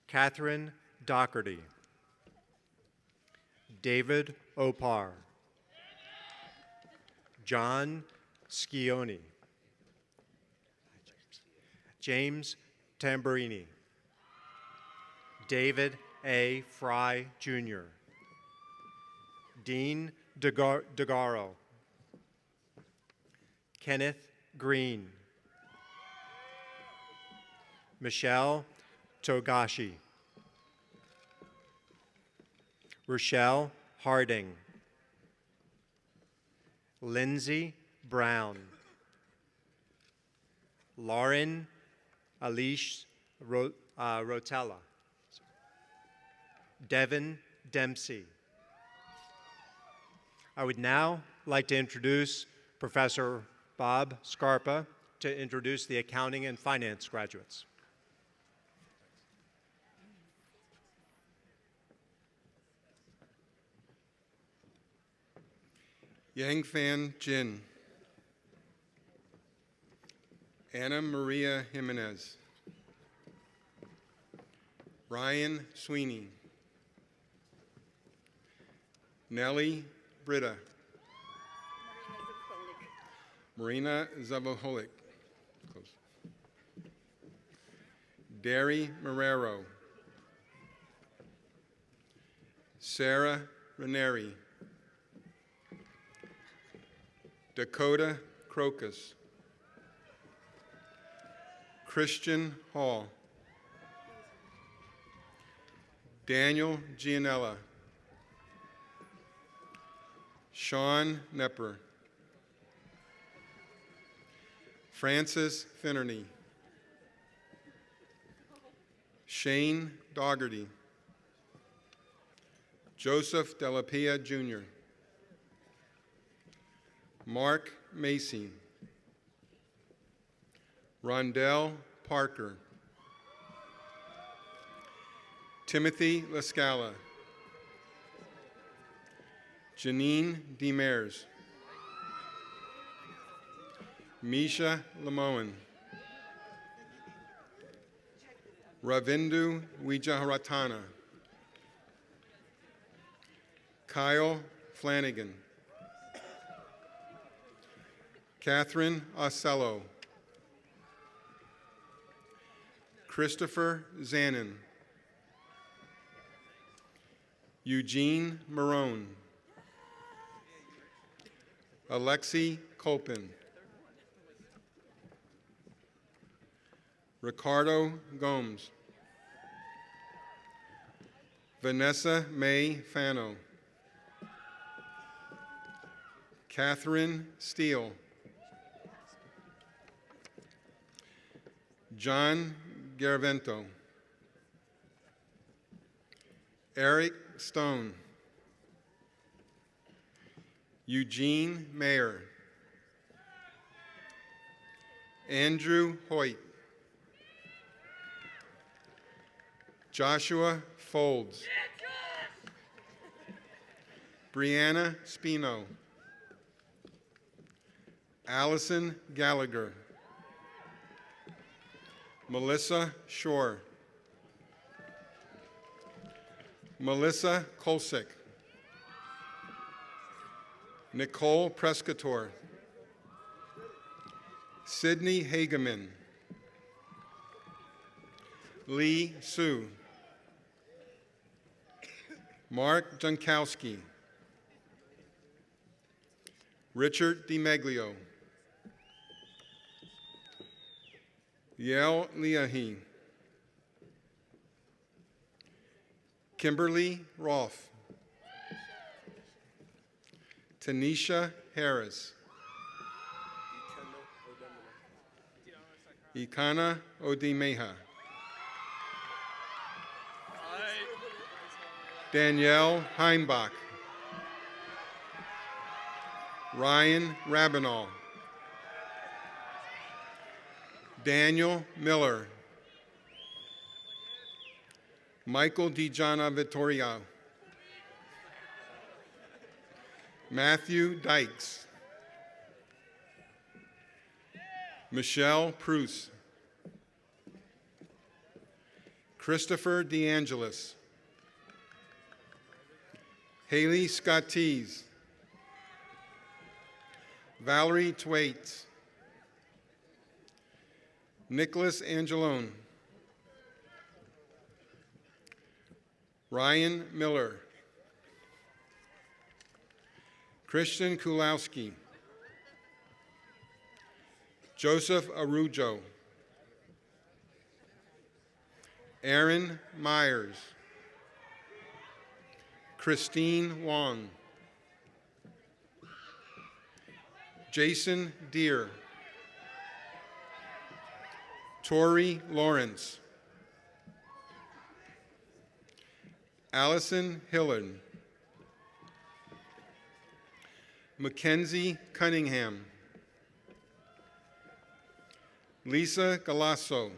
Catherine Doherty. David Opar. John Scioni. James Tamburini. David A. Fry, Jr. Dean DeGaro. Kenneth Green. Michelle Togashi. Rochelle Harding. Lindsay Brown. Lauren Alice Rotella. Devin Dempsey. I would now like to introduce Professor Bob Scarpa to introduce the accounting and finance graduates. Yang Fan Jin. Anna Maria Jimenez. Ryan Sweeney. Nellie Britta. Marina Zavoholik. Close. Derry Marrero. Sarah Ranieri. Dakota Crocus. Christian Hall. Daniel Gianella. Sean Nepper. Francis Finnerty. Shane Dougherty. Joseph Delapia Jr. Mark Macy. Rondell Parker. Timothy Lascala. Janine Demers. Misha Lamoan. Ravindu Wijaharatana. Kyle Flanagan. Catherine Ocello. Christopher Zanin. Eugene Marone. Alexi Kolpin. Ricardo Gomes. Vanessa May Fano. Catherine Steele. John Garavento. Eric Stone. Eugene Mayer. Andrew Hoyt. Joshua Folds. Brianna Spino. Allison Gallagher. Melissa Shore. Melissa Kolsick. Nicole Prescator. Sydney Hageman. Lee Sue. Mark Jankowski. Richard DiMeglio. Yael Leahy. Kimberly Roth. Tanisha Harris. Ikana Odimeha. Danielle Heimbach. Ryan Rabinall. Daniel Miller. Michael DiGianna Vittorio. Matthew Dykes. Michelle Pruce. Christopher DeAngelis. Haley Scottees. Valerie Twaits. Nicholas Angelone. Ryan Miller. Christian Kulowski. Joseph Arujo. Aaron Myers. Christine Wong. Jason Deere. Tori Lawrence. Allison Hillen. Mackenzie Cunningham. Lisa Galasso.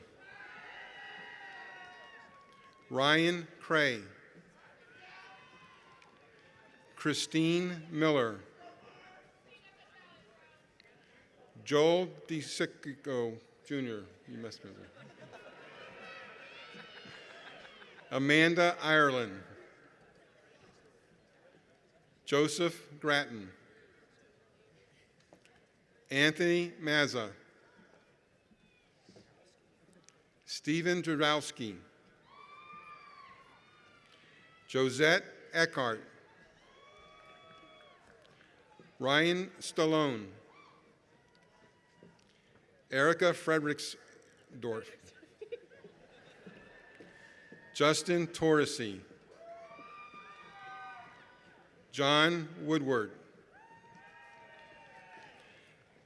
Ryan Cray. Christine Miller. Joel DeSicco Jr. You messed me up. Amanda Ireland. Joseph Gratton. Anthony Mazza. Stephen Drowski. Josette Eckhart. Ryan Stallone. Erica Fredericksdorf. Justin Torresey. John Woodward.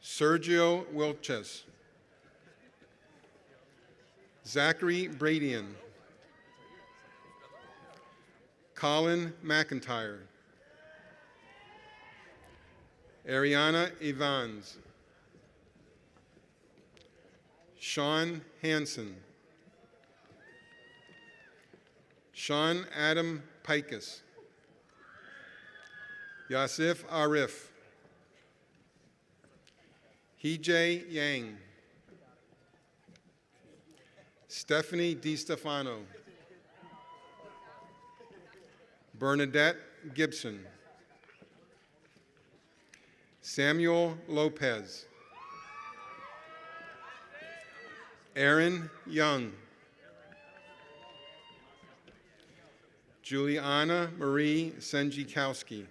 Sergio Wilches. Zachary Bradian. Colin McIntyre. Ariana Evans. Sean Hansen. Sean Adam Pikus. Yasif Arif. Hijay Yang. Stephanie DiStefano. Bernadette Gibson. Samuel Lopez. Aaron Young. Juliana Marie Senjikowski.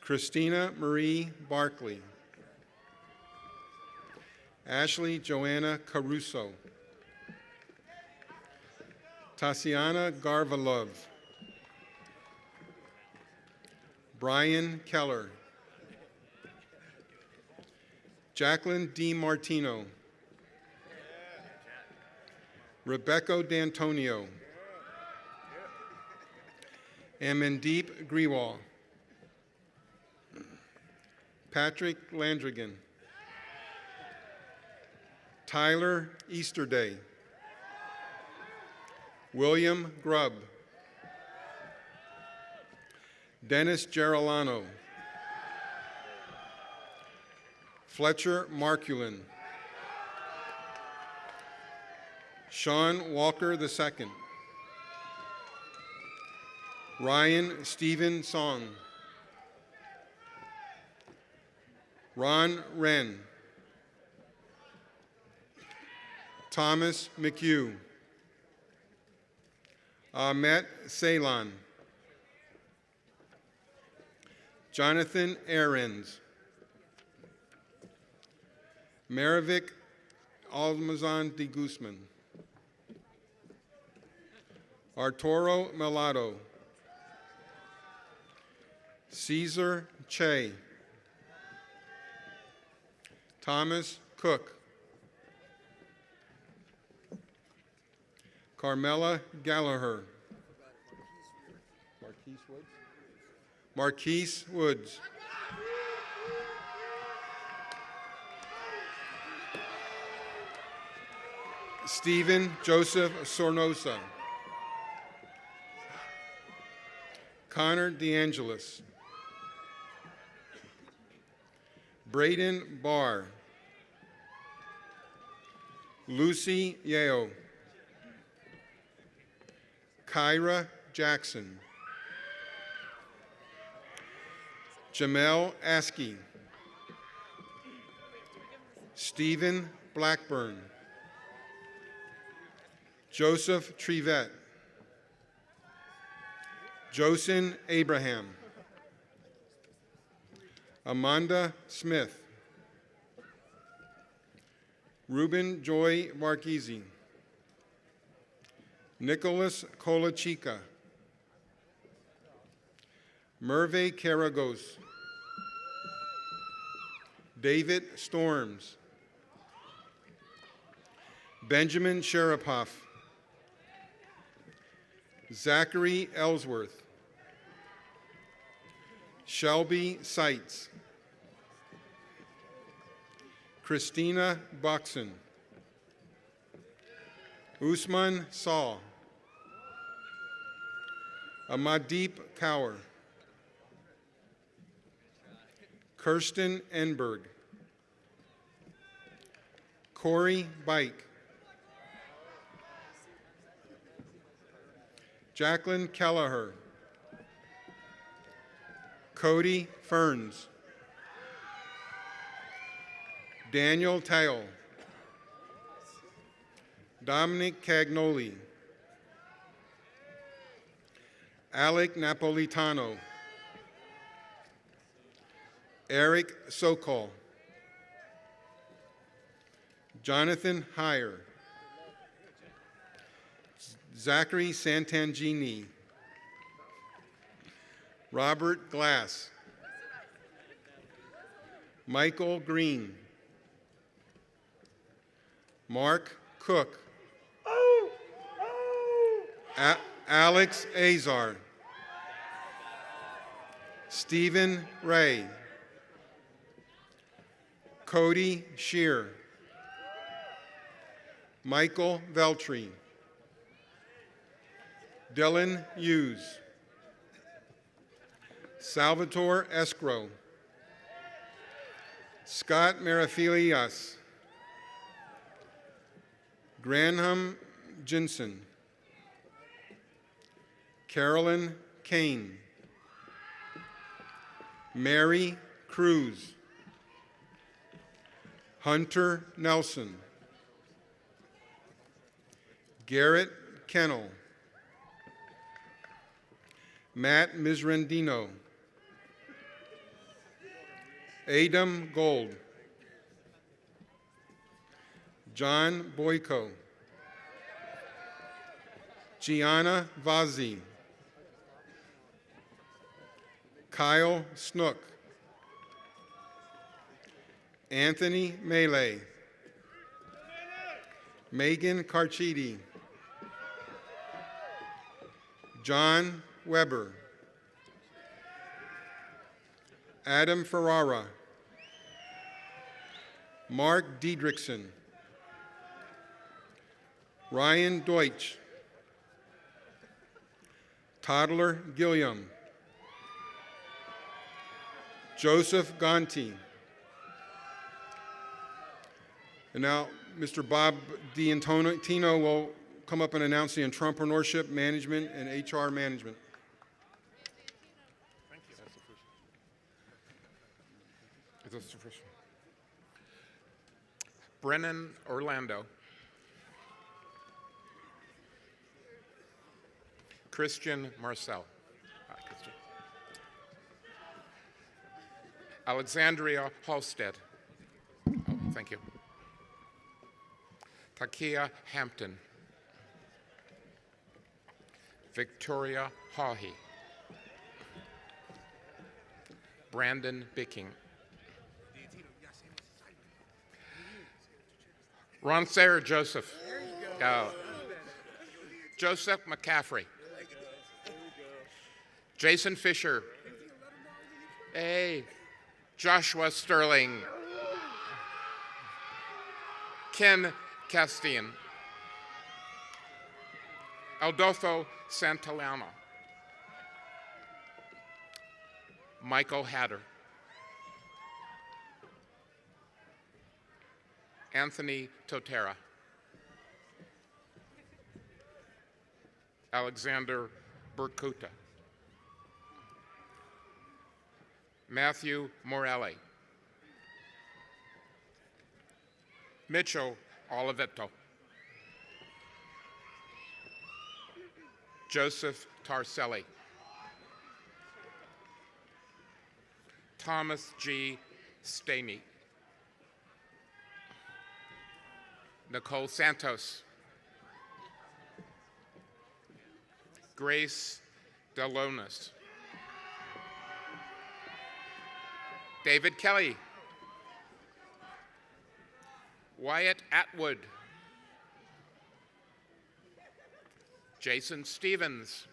Christina Marie Barkley. Ashley Joanna Caruso. Tatiana Garvalov. Brian Keller. Jacqueline D. Martino. Rebecca D'Antonio. Amandeep Grewal. Patrick Landrigan. Tyler Easterday. William Grubb. Dennis Gerolano. Fletcher Marculin. Sean Walker II. Ryan Stephen Song. Ron Wren. Thomas McHugh. Ahmet Ceylon. Jonathan Ahrens. Maravik Almazan de Guzman. Arturo Melado. Caesar Che. Thomas Cook. Carmela Gallagher. Marquise Woods. Stephen Joseph Sornosa. Connor DeAngelis, Braden Barr, Lucy Yeo, Kyra Jackson, Jamel Askey, Stephen Blackburn, Joseph Trivette, Josin Abraham, Amanda Smith, Ruben Joy Marchese, Nicholas Colachica, Merve Karagos, David Storms, Benjamin Sharapoff, Zachary Ellsworth, Shelby Seitz, Christina Buxon, Usman Saul, Amaddeep Kaur, Kirsten Enberg, Corey Bike, Jacqueline Kelleher, Cody Ferns, Daniel Tail, Dominic Cagnoli, Alec Napolitano, Eric Sokol, Jonathan Heyer, Zachary Santangini, Robert Glass, Michael Green, Mark Cook, Alex Azar, Stephen Ray, Cody Shear, Michael Veltri, Dylan Hughes, Salvatore Escrow, Scott Marafilias, Granham Jensen, Carolyn Kane, Mary Cruz, Hunter Nelson, Garrett Kennel, Matt Misrandino, Adam Gold, John Boyko, Gianna Vazzi, Kyle Snook, Anthony Melee, Megan Carchidi, John Weber, Adam Ferrara, Mark Diedrichson, Ryan Deutsch, Toddler Gilliam, Joseph Gonti. And now Mr. Bob D'Antino will come up and announce the entrepreneurship management and HR management. Thank you. That's the first one. Brennan Orlando, Christian Marcel, Christian. Alexandria Halstead, thank you. Takia Hampton, Victoria Hawhey, Brandon Bicking, Ron Sayer Joseph, Joseph McCaffrey, Jason Fisher, hey, Joshua Sterling, Ken Castine, Aldolfo Santillana, Michael Hatter. Anthony Totera. Alexander Berkuta. Matthew Morelli. Mitchell Olivetto. Joseph Tarselli. Thomas G. Staney. Nicole Santos. Grace Delonis. David Kelly. Wyatt Atwood. Jason Stevens.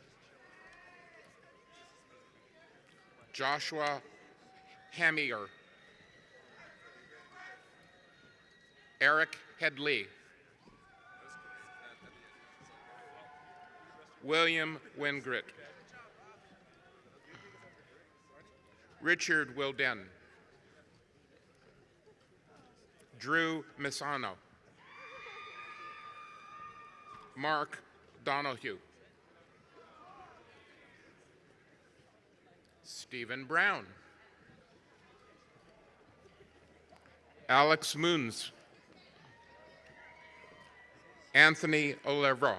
Joshua Hamier. Eric Headley. William Wingrit. Richard Wilden. Drew Misano. Mark Donahue. Stephen Brown. Alex Moons. Anthony Olevro.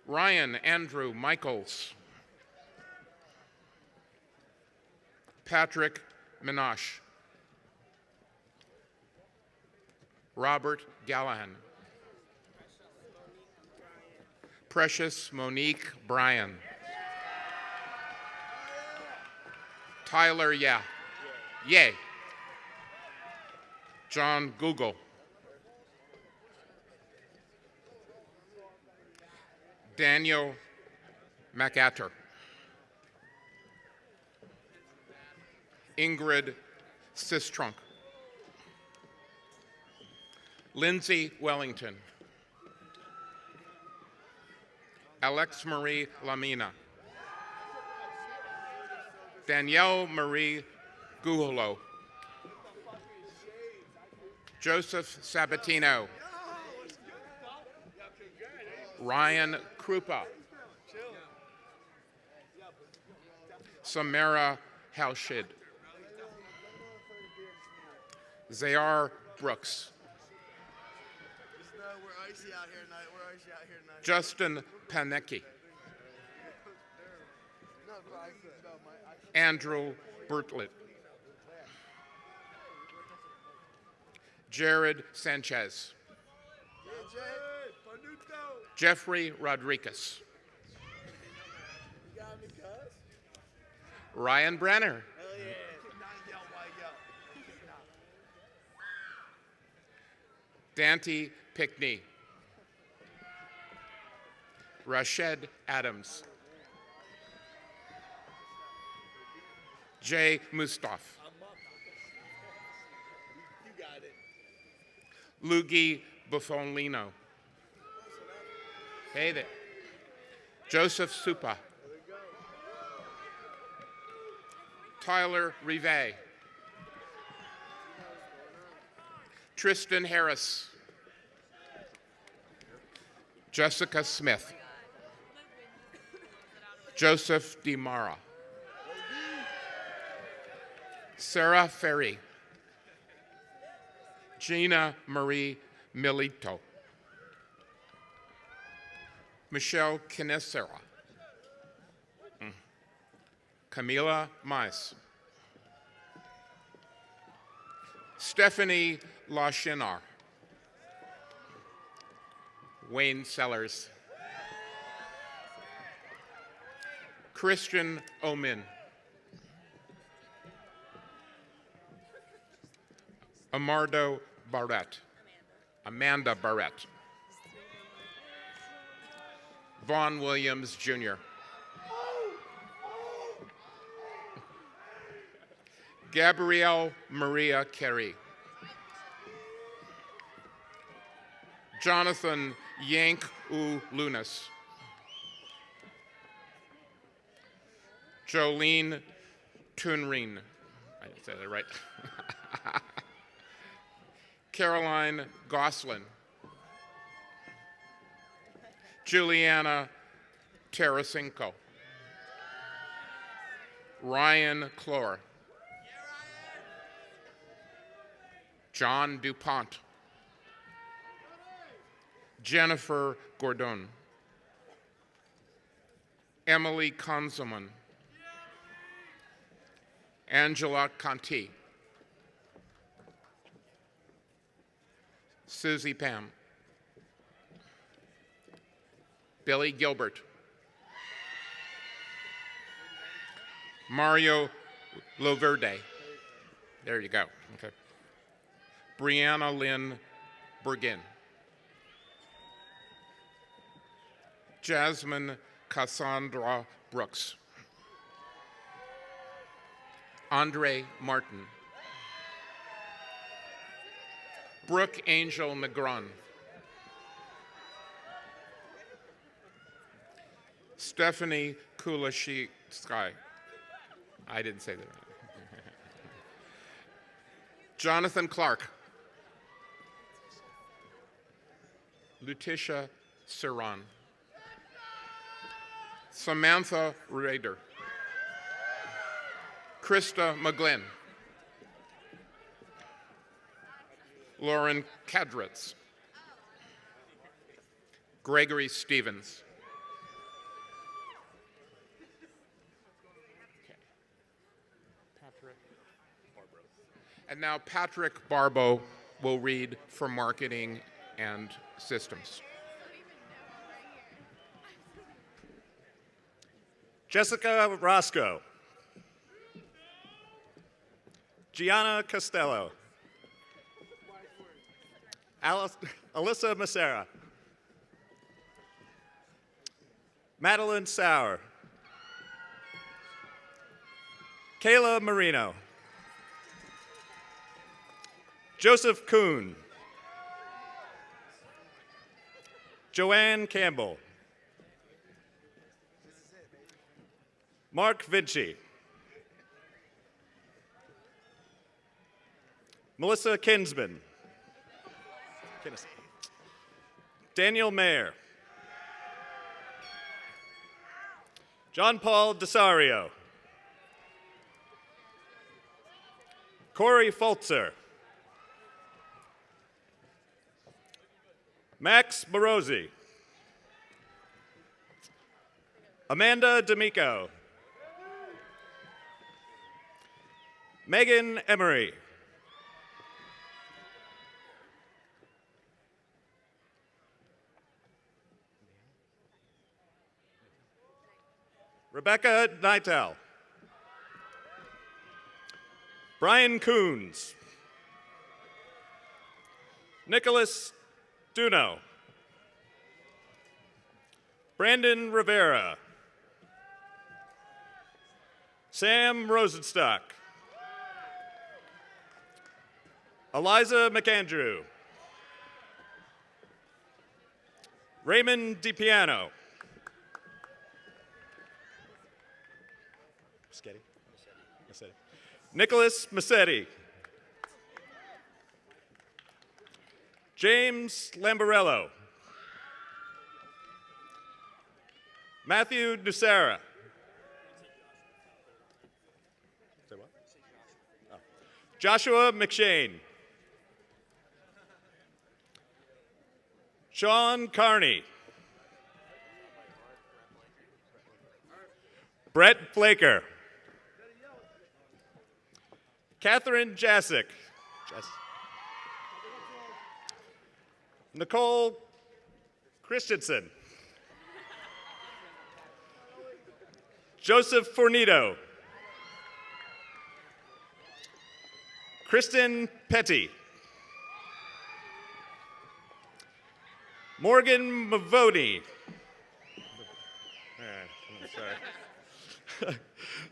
Ryan Andrew Michaels. Patrick Minash. Robert Gallahan. Precious Monique Bryan. Tyler Yeh. John Google. Daniel McAtter. Ingrid Sistrunk. Lindsay Wellington. Alex Marie Lamina. Danielle Marie Guholo. Joseph Sabatino. Ryan Krupa. Samara Halshid. Zayar Brooks. Justin Panecki. Andrew Bertlet. Jared Sanchez. Jeffrey Rodriguez. Ryan Brenner. Dante Pickney. Rashed Adams. Jay Mustaf. Luigi Buffonlino. Hey there. Joseph Supa. Tyler Rive. Tristan Harris. Jessica Smith. Joseph DeMara. Sarah Ferry. Gina Marie Milito. Michelle Kinesera. Camila Mais. Stephanie Lachenar. Wayne Sellers. Christian Omin. Amardo Barrett. Amanda Barrett. Vaughn Williams, Jr. Gabrielle Maria Carey. Jonathan Yank U. Lunas. Jolene Tunreen. I didn't say that right. Caroline Goslin. Juliana Tarasenko. Ryan Clore. John DuPont. Jennifer Gordon. Emily Konzelman. Angela Conti. Susie Pam. Billy Gilbert. Mario Loverde. There you go. Okay. Brianna Lynn Bergin. Jasmine Cassandra Brooks. Andre Martin. Brooke Angel Negron. Stephanie Kulashitsky. I didn't say that right. Jonathan Clark. Lutisha Saran. Samantha Rader. Krista McGlynn. Lauren Kadritz. Gregory Stevens. And now Patrick Barbeau will read for marketing and systems. Jessica Roscoe. Gianna Costello. Alyssa Macera. Madeline Sauer. Kayla Marino. Joseph Kuhn. Joanne Campbell. Mark Vinci. Melissa Kinsman. Daniel Mayer. John Paul Desario. Corey Foltzer. Max Morosi. Amanda D'Amico. Megan Emery. Rebecca Nightel. Brian Coons. Nicholas Duno. Brandon Rivera. Sam Rosenstock. Eliza McAndrew. Raymond DiPiano. Nicholas Massetti. James Lamborello. Matthew Nucera. Say what? Oh. Joshua McShane. Sean Carney. Brett Flaker. Catherine Jasic. Nicole Christensen. Joseph Fornito. Kristen Petty. Morgan Mavoni. Sorry.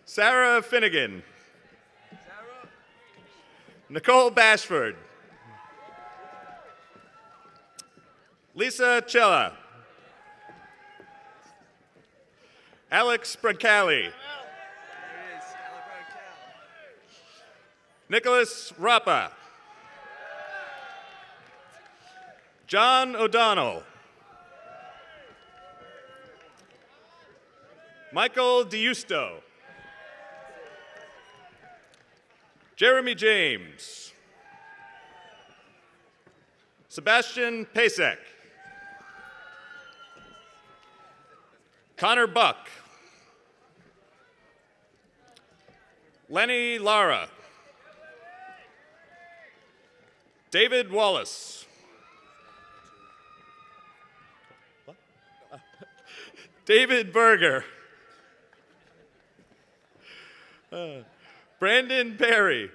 Sarah Finnegan. Nicole Bashford. Lisa Cella. Alex Brancali. Nicholas Rappa. John O'Donnell. Michael DiUsto. Jeremy James. Sebastian Pasek. Connor Buck. Lenny Lara. David Wallace. David Berger. Brandon Perry.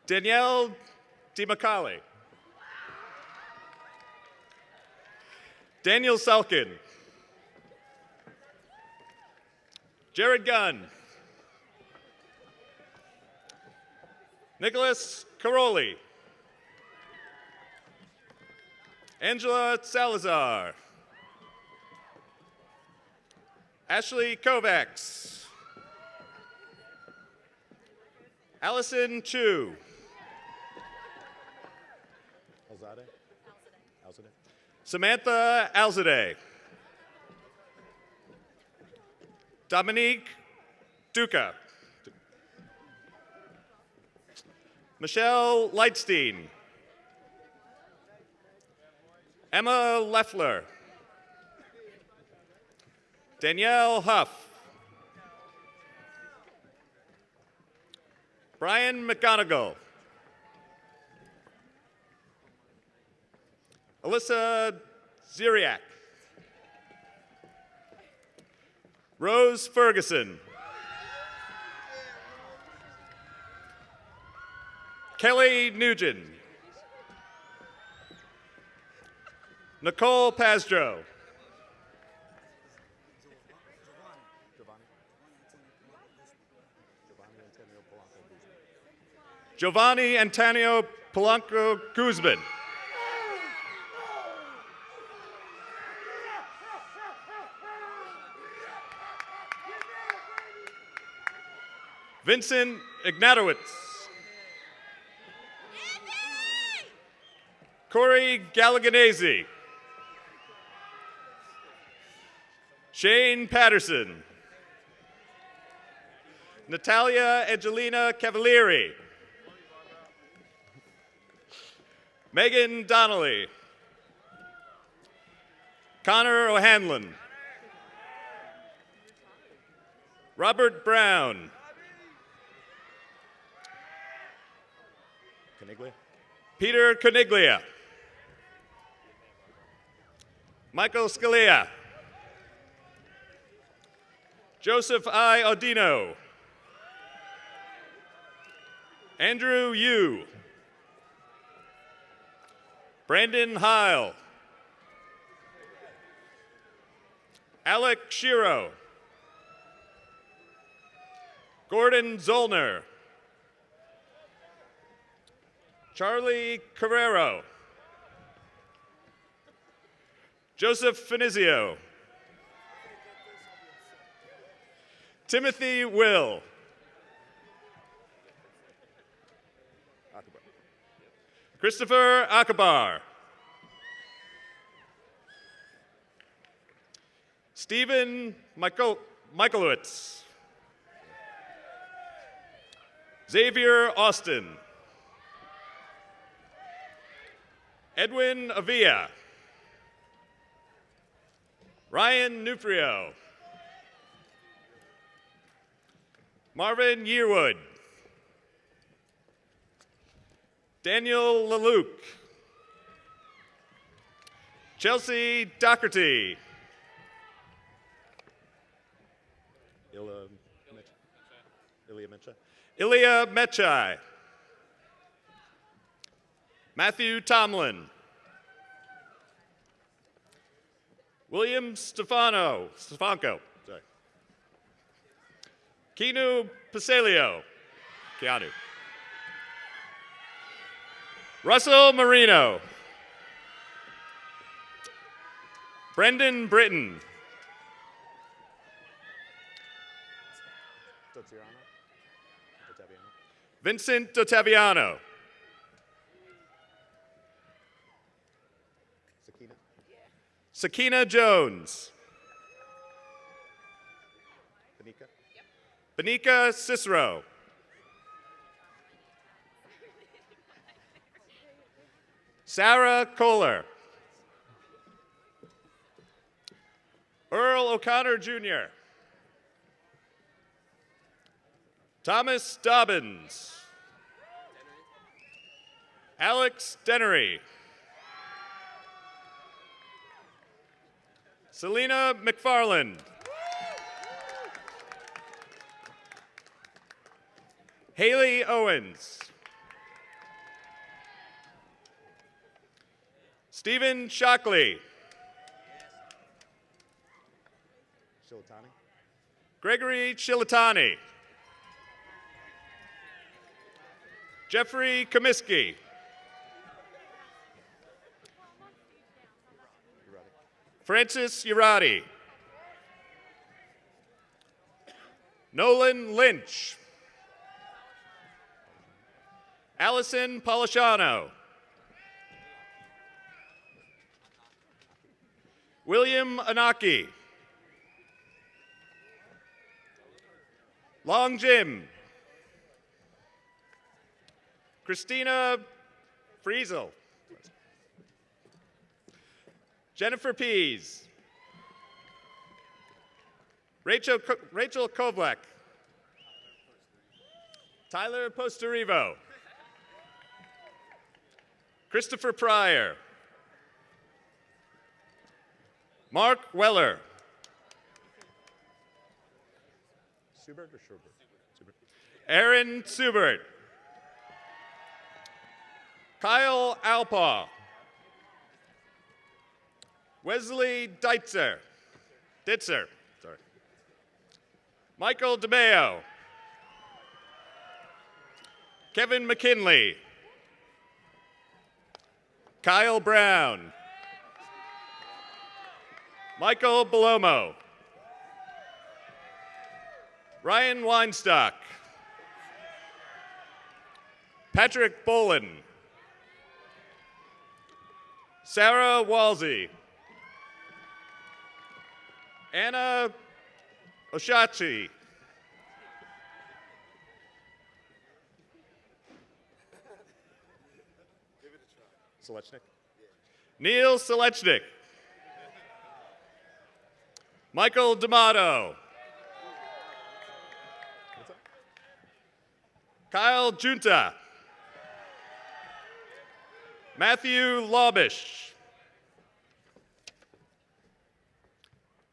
Danielle DiMacali. Daniel Selkin. Jared Gunn. Nicholas Caroli. Angela Salazar. Ashley Kovacs. Allison Chu. Samantha Alzadeh. Dominique Duca. Michelle Lightstein. Emma Leffler. Danielle Huff. Brian McGonigal. Alyssa Ziriak. Rose Ferguson. Kelly Nugent. Nicole Pastro. Giovanni Antonio Polanco Guzman. Vincent Ignatowicz. Corey Galliganese. Shane Patterson. Natalia Angelina Cavalieri. Megan Donnelly. Connor O'Hanlon. Robert Brown. Peter Coniglia. Michael Scalia. Joseph I. Odino. Andrew Yu. Brandon Heil. Alec Shiro. Gordon Zollner. Charlie Carrero. Joseph Finizio. Timothy Will. Christopher Akabar. Stephen Michaelowitz. Xavier Austin. Edwin Avia. Ryan Nufrio. Marvin Yearwood. Daniel LaLuke. Chelsea Doherty. Ilya Mechai. Matthew Tomlin. William Stefanco. Sorry. Keanu Pasalio. Keanu. Russell Marino. Brendan Britton. Vincent Ottaviano. Sakina Jones. Benika Cicero. Sarah Kohler. Earl O'Connor Jr. Thomas Dobbins. Alex Dennery. Selena McFarland. Haley Owens. Stephen Shockley. Gregory Chilatani. Jeffrey Comiskey. Francis Urati. Nolan Lynch. Allison Polishano. William Anaki. Long Jim. Christina Friesel. Jennifer Pease. Rachel Kovlek. Tyler Posterivo. Christopher Pryor. Mark Weller. Subert or Schubert? Aaron Subert. Kyle Alpaw. Wesley Ditzer. Sorry. Michael DeMeo. Kevin McKinley. Kyle Brown. Michael Belomo. Ryan Weinstock. Patrick Bolin. Sarah Walsey. Anna Oshachi. Selechnik. Neil Selechnik. Michael D'Amato. Kyle Junta. Matthew Laubish.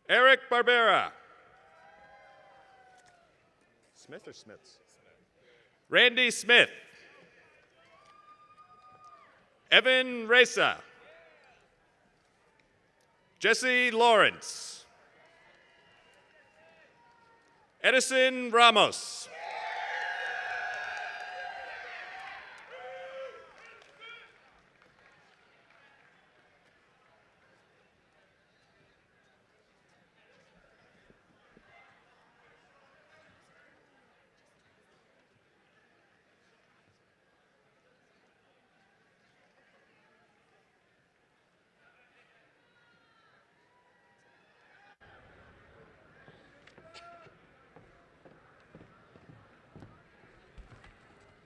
Eric Barbera. Smith or Smiths? Randy Smith. Evan Reza. Jesse Lawrence. Edison Ramos.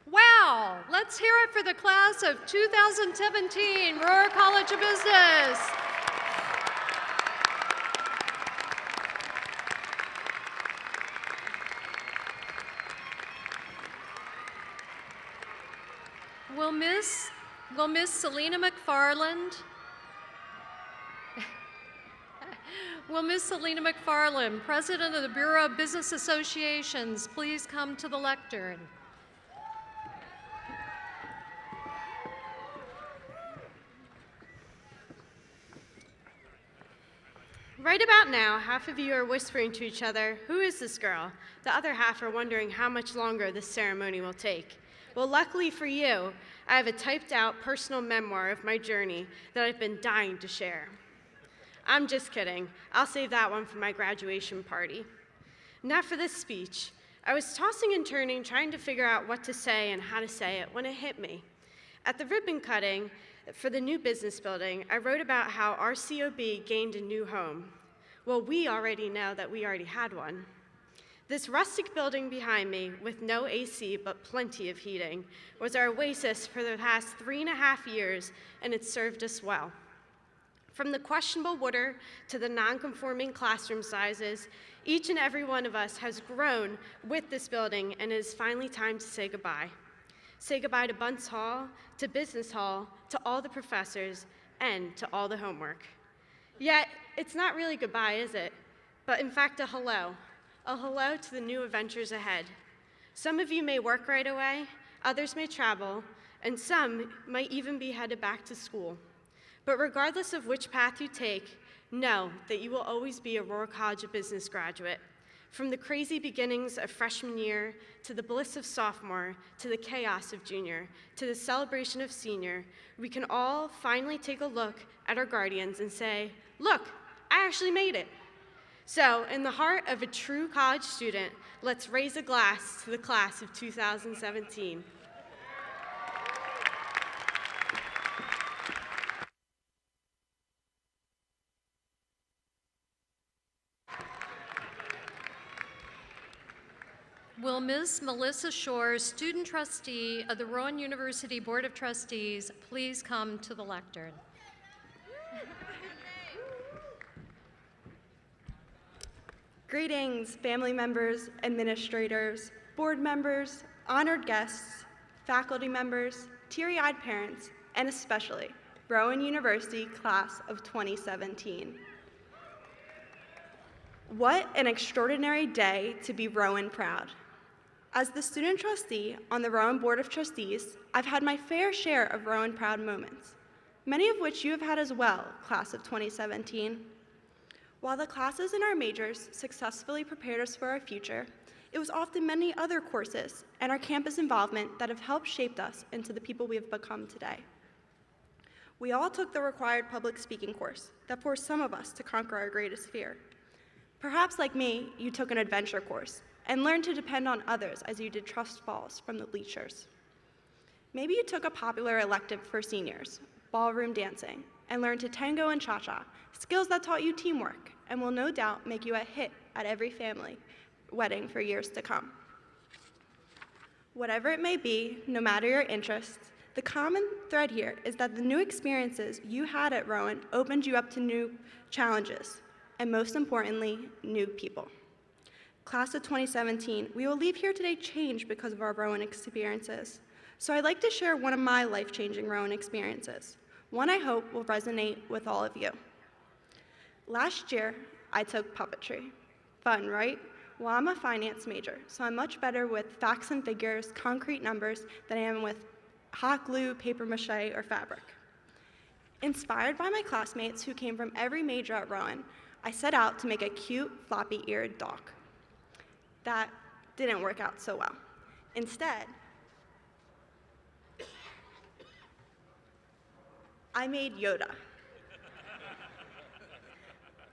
Wow, let's hear it for the class of 2017, Rohrer College of Business. Will Miss Selena McFarland, President of the Bureau of Business Associations, please come to the lectern? Right about now, half of you are whispering to each other, "Who is this girl?" The other half are wondering how much longer this ceremony will take. Well, luckily for you, I have a typed out personal memoir of my journey that I've been dying to share. I'm just kidding. I'll save that one for my graduation party. Not for this speech. I was tossing and turning, trying to figure out what to say and how to say it when it hit me. At the ribbon cutting for the new business building, I wrote about how our COB gained a new home. Well, we already know that we already had one. This rustic building behind me, with no AC but plenty of heating, was our oasis for the past 3.5 years, and it served us well. From the questionable water to the non-conforming classroom sizes, each and every one of us has grown with this building, and it is finally time to say goodbye. Say goodbye to Bunce Hall, to Business Hall, to all the professors, and to all the homework. Yet, it's not really goodbye, is it? But in fact, a hello to the new adventures ahead. Some of you may work right away, others may travel, and some might even be headed back to school. But regardless of which path you take, know that you will always be a Rohrer College of Business graduate. From the crazy beginnings of freshman year, to the bliss of sophomore, to the chaos of junior, to the celebration of senior, we can all finally take a look at our guardians and say, look, I actually made it. So, in the heart of a true college student, let's raise a glass to the class of 2017. Will Ms. Melissa Shore, student trustee of the Rowan University Board of Trustees, please come to the lectern? Greetings, family members, administrators, board members, honored guests, faculty members, teary-eyed parents, and especially Rowan University class of 2017. What an extraordinary day to be Rowan proud. As the student trustee on the Rowan Board of Trustees, I've had my fair share of Rowan proud moments, many of which you have had as well, class of 2017. While the classes in our majors successfully prepared us for our future, it was often many other courses and our campus involvement that have helped shape us into the people we have become today. We all took the required public speaking course that forced some of us to conquer our greatest fear. Perhaps like me, you took an adventure course and learned to depend on others as you did trust falls from the bleachers. Maybe you took a popular elective for seniors, ballroom dancing, and learned to tango and cha-cha, skills that taught you teamwork and will no doubt make you a hit at every family wedding for years to come. Whatever it may be, no matter your interests, the common thread here is that the new experiences you had at Rowan opened you up to new challenges, and most importantly, new people. Class of 2017, we will leave here today changed because of our Rowan experiences. So I'd like to share one of my life-changing Rowan experiences, one I hope will resonate with all of you. Last year, I took puppetry. Fun, right? Well, I'm a finance major, so I'm much better with facts and figures, concrete numbers, than I am with hot glue, paper mache, or fabric. Inspired by my classmates who came from every major at Rowan, I set out to make a cute, floppy-eared dog. That didn't work out so well. Instead, I made Yoda.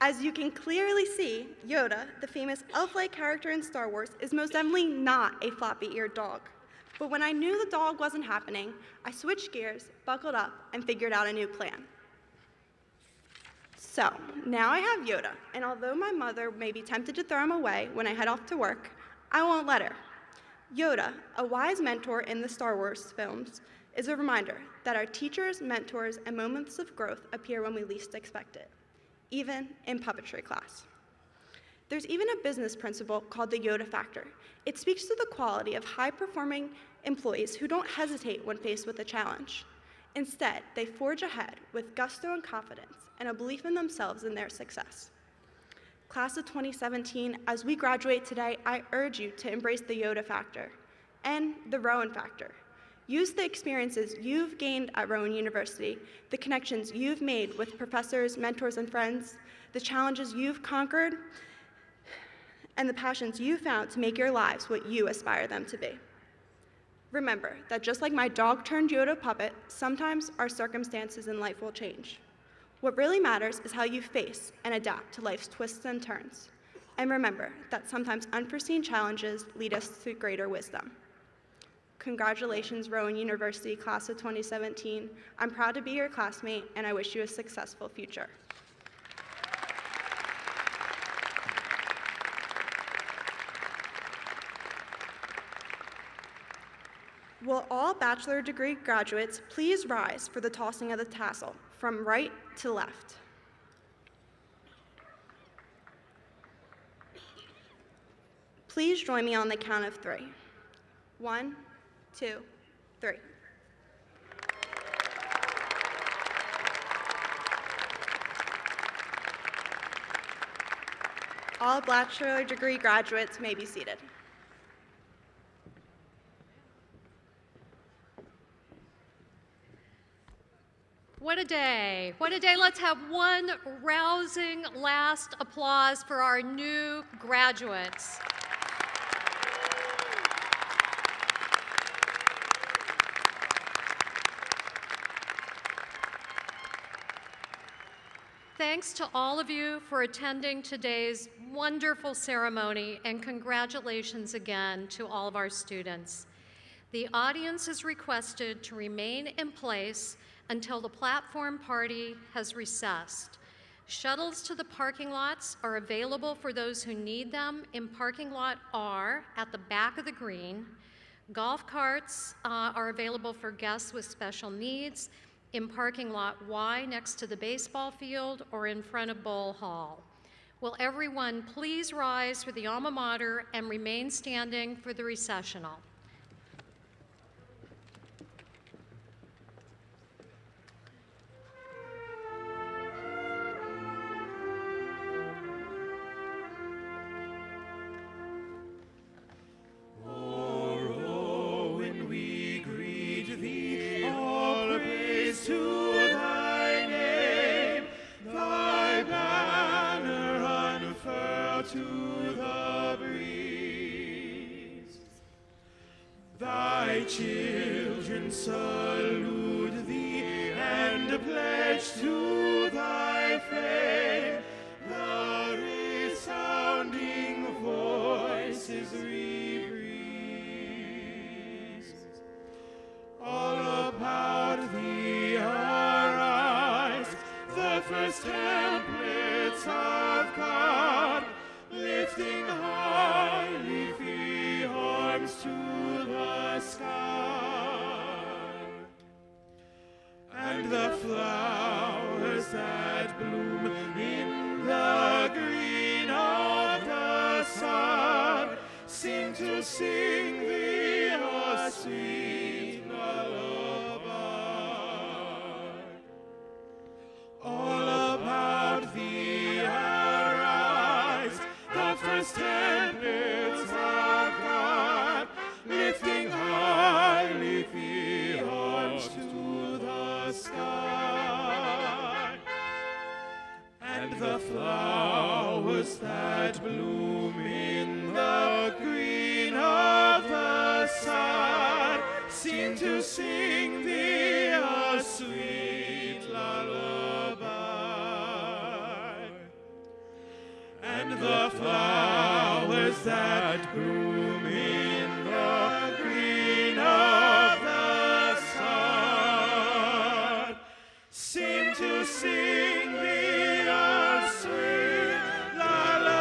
As you can clearly see, Yoda, the famous elf-like character in Star Wars, is most definitely not a floppy-eared dog. But when I knew the dog wasn't happening, I switched gears, buckled up, and figured out a new plan. So, now I have Yoda, and although my mother may be tempted to throw him away when I head off to work, I won't let her. Yoda, a wise mentor in the Star Wars films, is a reminder that our teachers, mentors, and moments of growth appear when we least expect it, even in puppetry class. There's even a business principle called the Yoda factor. It speaks to the quality of high-performing employees who don't hesitate when faced with a challenge. Instead, they forge ahead with gusto and confidence and a belief in themselves and their success. Class of 2017, as we graduate today, I urge you to embrace the Yoda factor and the Rowan factor. Use the experiences you've gained at Rowan University, the connections you've made with professors, mentors, and friends, the challenges you've conquered, and the passions you found to make your lives what you aspire them to be. Remember that just like my dog-turned-Yoda puppet, sometimes our circumstances in life will change. What really matters is how you face and adapt to life's twists and turns. And remember that sometimes unforeseen challenges lead us to greater wisdom. Congratulations, Rowan University Class of 2017. I'm proud to be your classmate, and I wish you a successful future. Will all bachelor degree graduates please rise for the tossing of the tassel from right to left? Please join me on the count of 3. 1, 2, 3. All bachelor degree graduates may be seated. What a day. What a day. Let's have one rousing last applause for our new graduates. Thanks to all of you for attending today's wonderful ceremony, and congratulations again to all of our students. The audience is requested to remain in place until the platform party has recessed. Shuttles to the parking lots are available for those who need them in parking lot R at the back of the green. Golf carts are available for guests with special needs in parking lot Y next to the baseball field or in front of Bowl Hall. Will everyone please rise for the alma mater and remain standing for the recessional? Children salute thee and pledge to thy fame. The resounding voices rebreathe. All about thee arise the first templates of God, lifting high leafy arms to the sky, and the flowers that bloom in the green of the sun seem to sing thee a sweet lullaby. All about thee arise the first templates of God, lifting high leafy arms to the sky, and the flowers that bloom in the green of the sun seem to sing thee a sweet lullaby, and the flowers that bloom in the green of the sun seem to sing thee a sweet lullaby.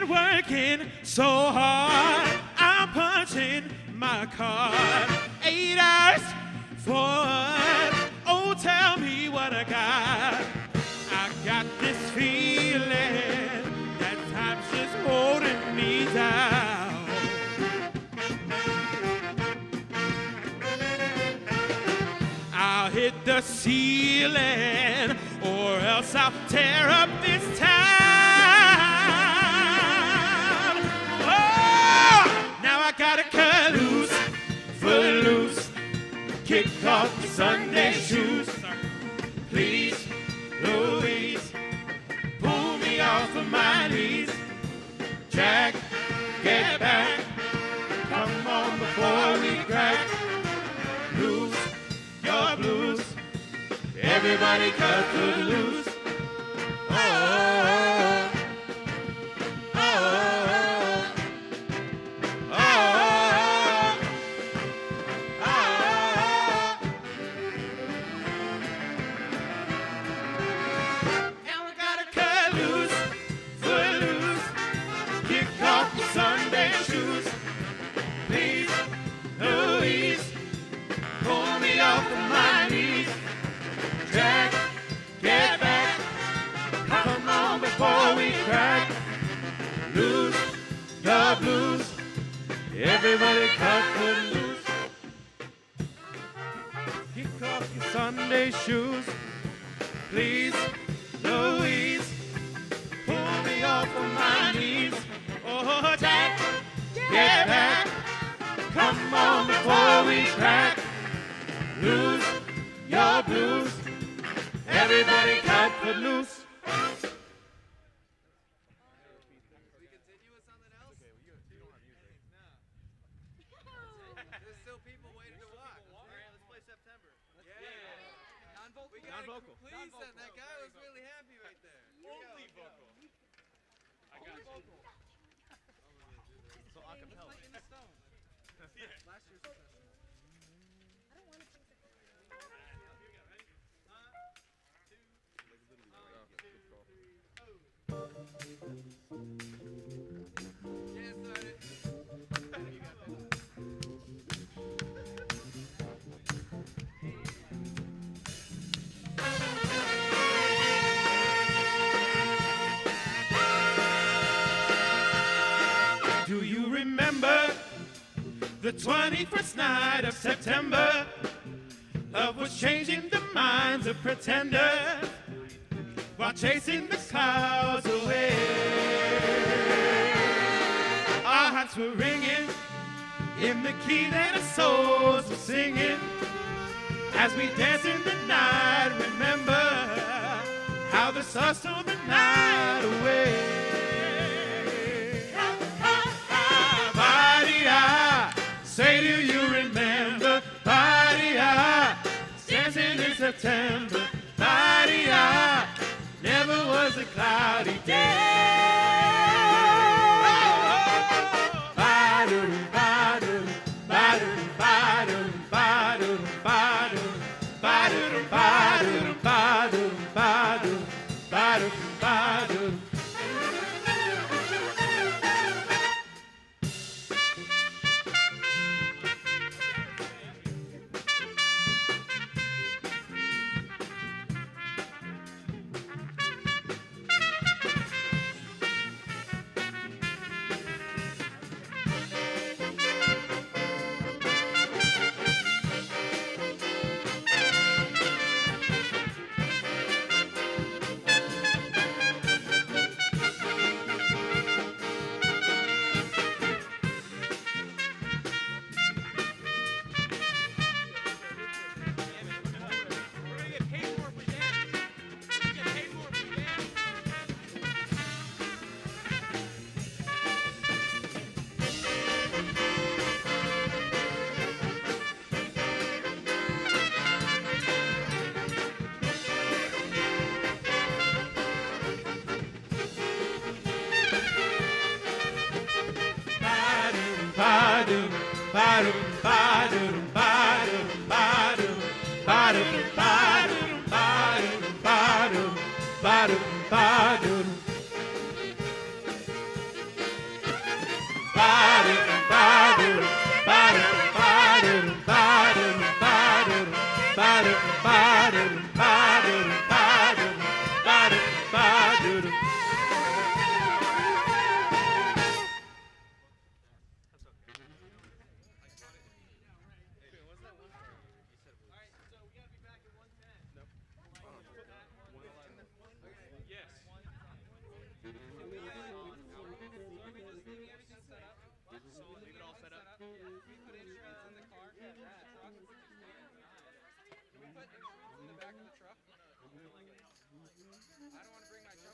Working so hard, I'm punching my card. 8 hours for what? Oh, tell me what I got. I got this feeling that time's just holding me down. I'll hit the ceiling, or else I'll tear up this town. Gotta cut loose, foot loose, kick off your Sunday shoes. Please, Louise, pull me off of my knees. Jack, get back, come on before we crack. Lose your blues, everybody cut foot loose. Oh, oh, oh. Sunday shoes, please, Louise, pull me off of my knees. Jack, get back, come on before we crack. Lose your blues, everybody cut foot loose. Kick off your Sunday shoes, please, Louise, pull me off of my knees. Oh, Jack, get back, come on before we crack. Lose your blues, everybody cut foot loose. There's still people waiting to watch. Let's play September. Yeah. Non-vocal. Non-vocal. Please, that guy was really happy right there. Only vocal. I got vocal. So acapella. In the stone. Last year's session. I don't want to sing. Here we go. Ready? 1, 2, 3. Do you remember the 21st night of September? Love was changing the minds of pretenders while chasing the clouds away. Our hearts were ringing in the key that our souls were singing as we danced in the night. Remember how the sun stole the night away. Say, do you remember? Dancing in September. Never was a cloudy day. I don't want to bring my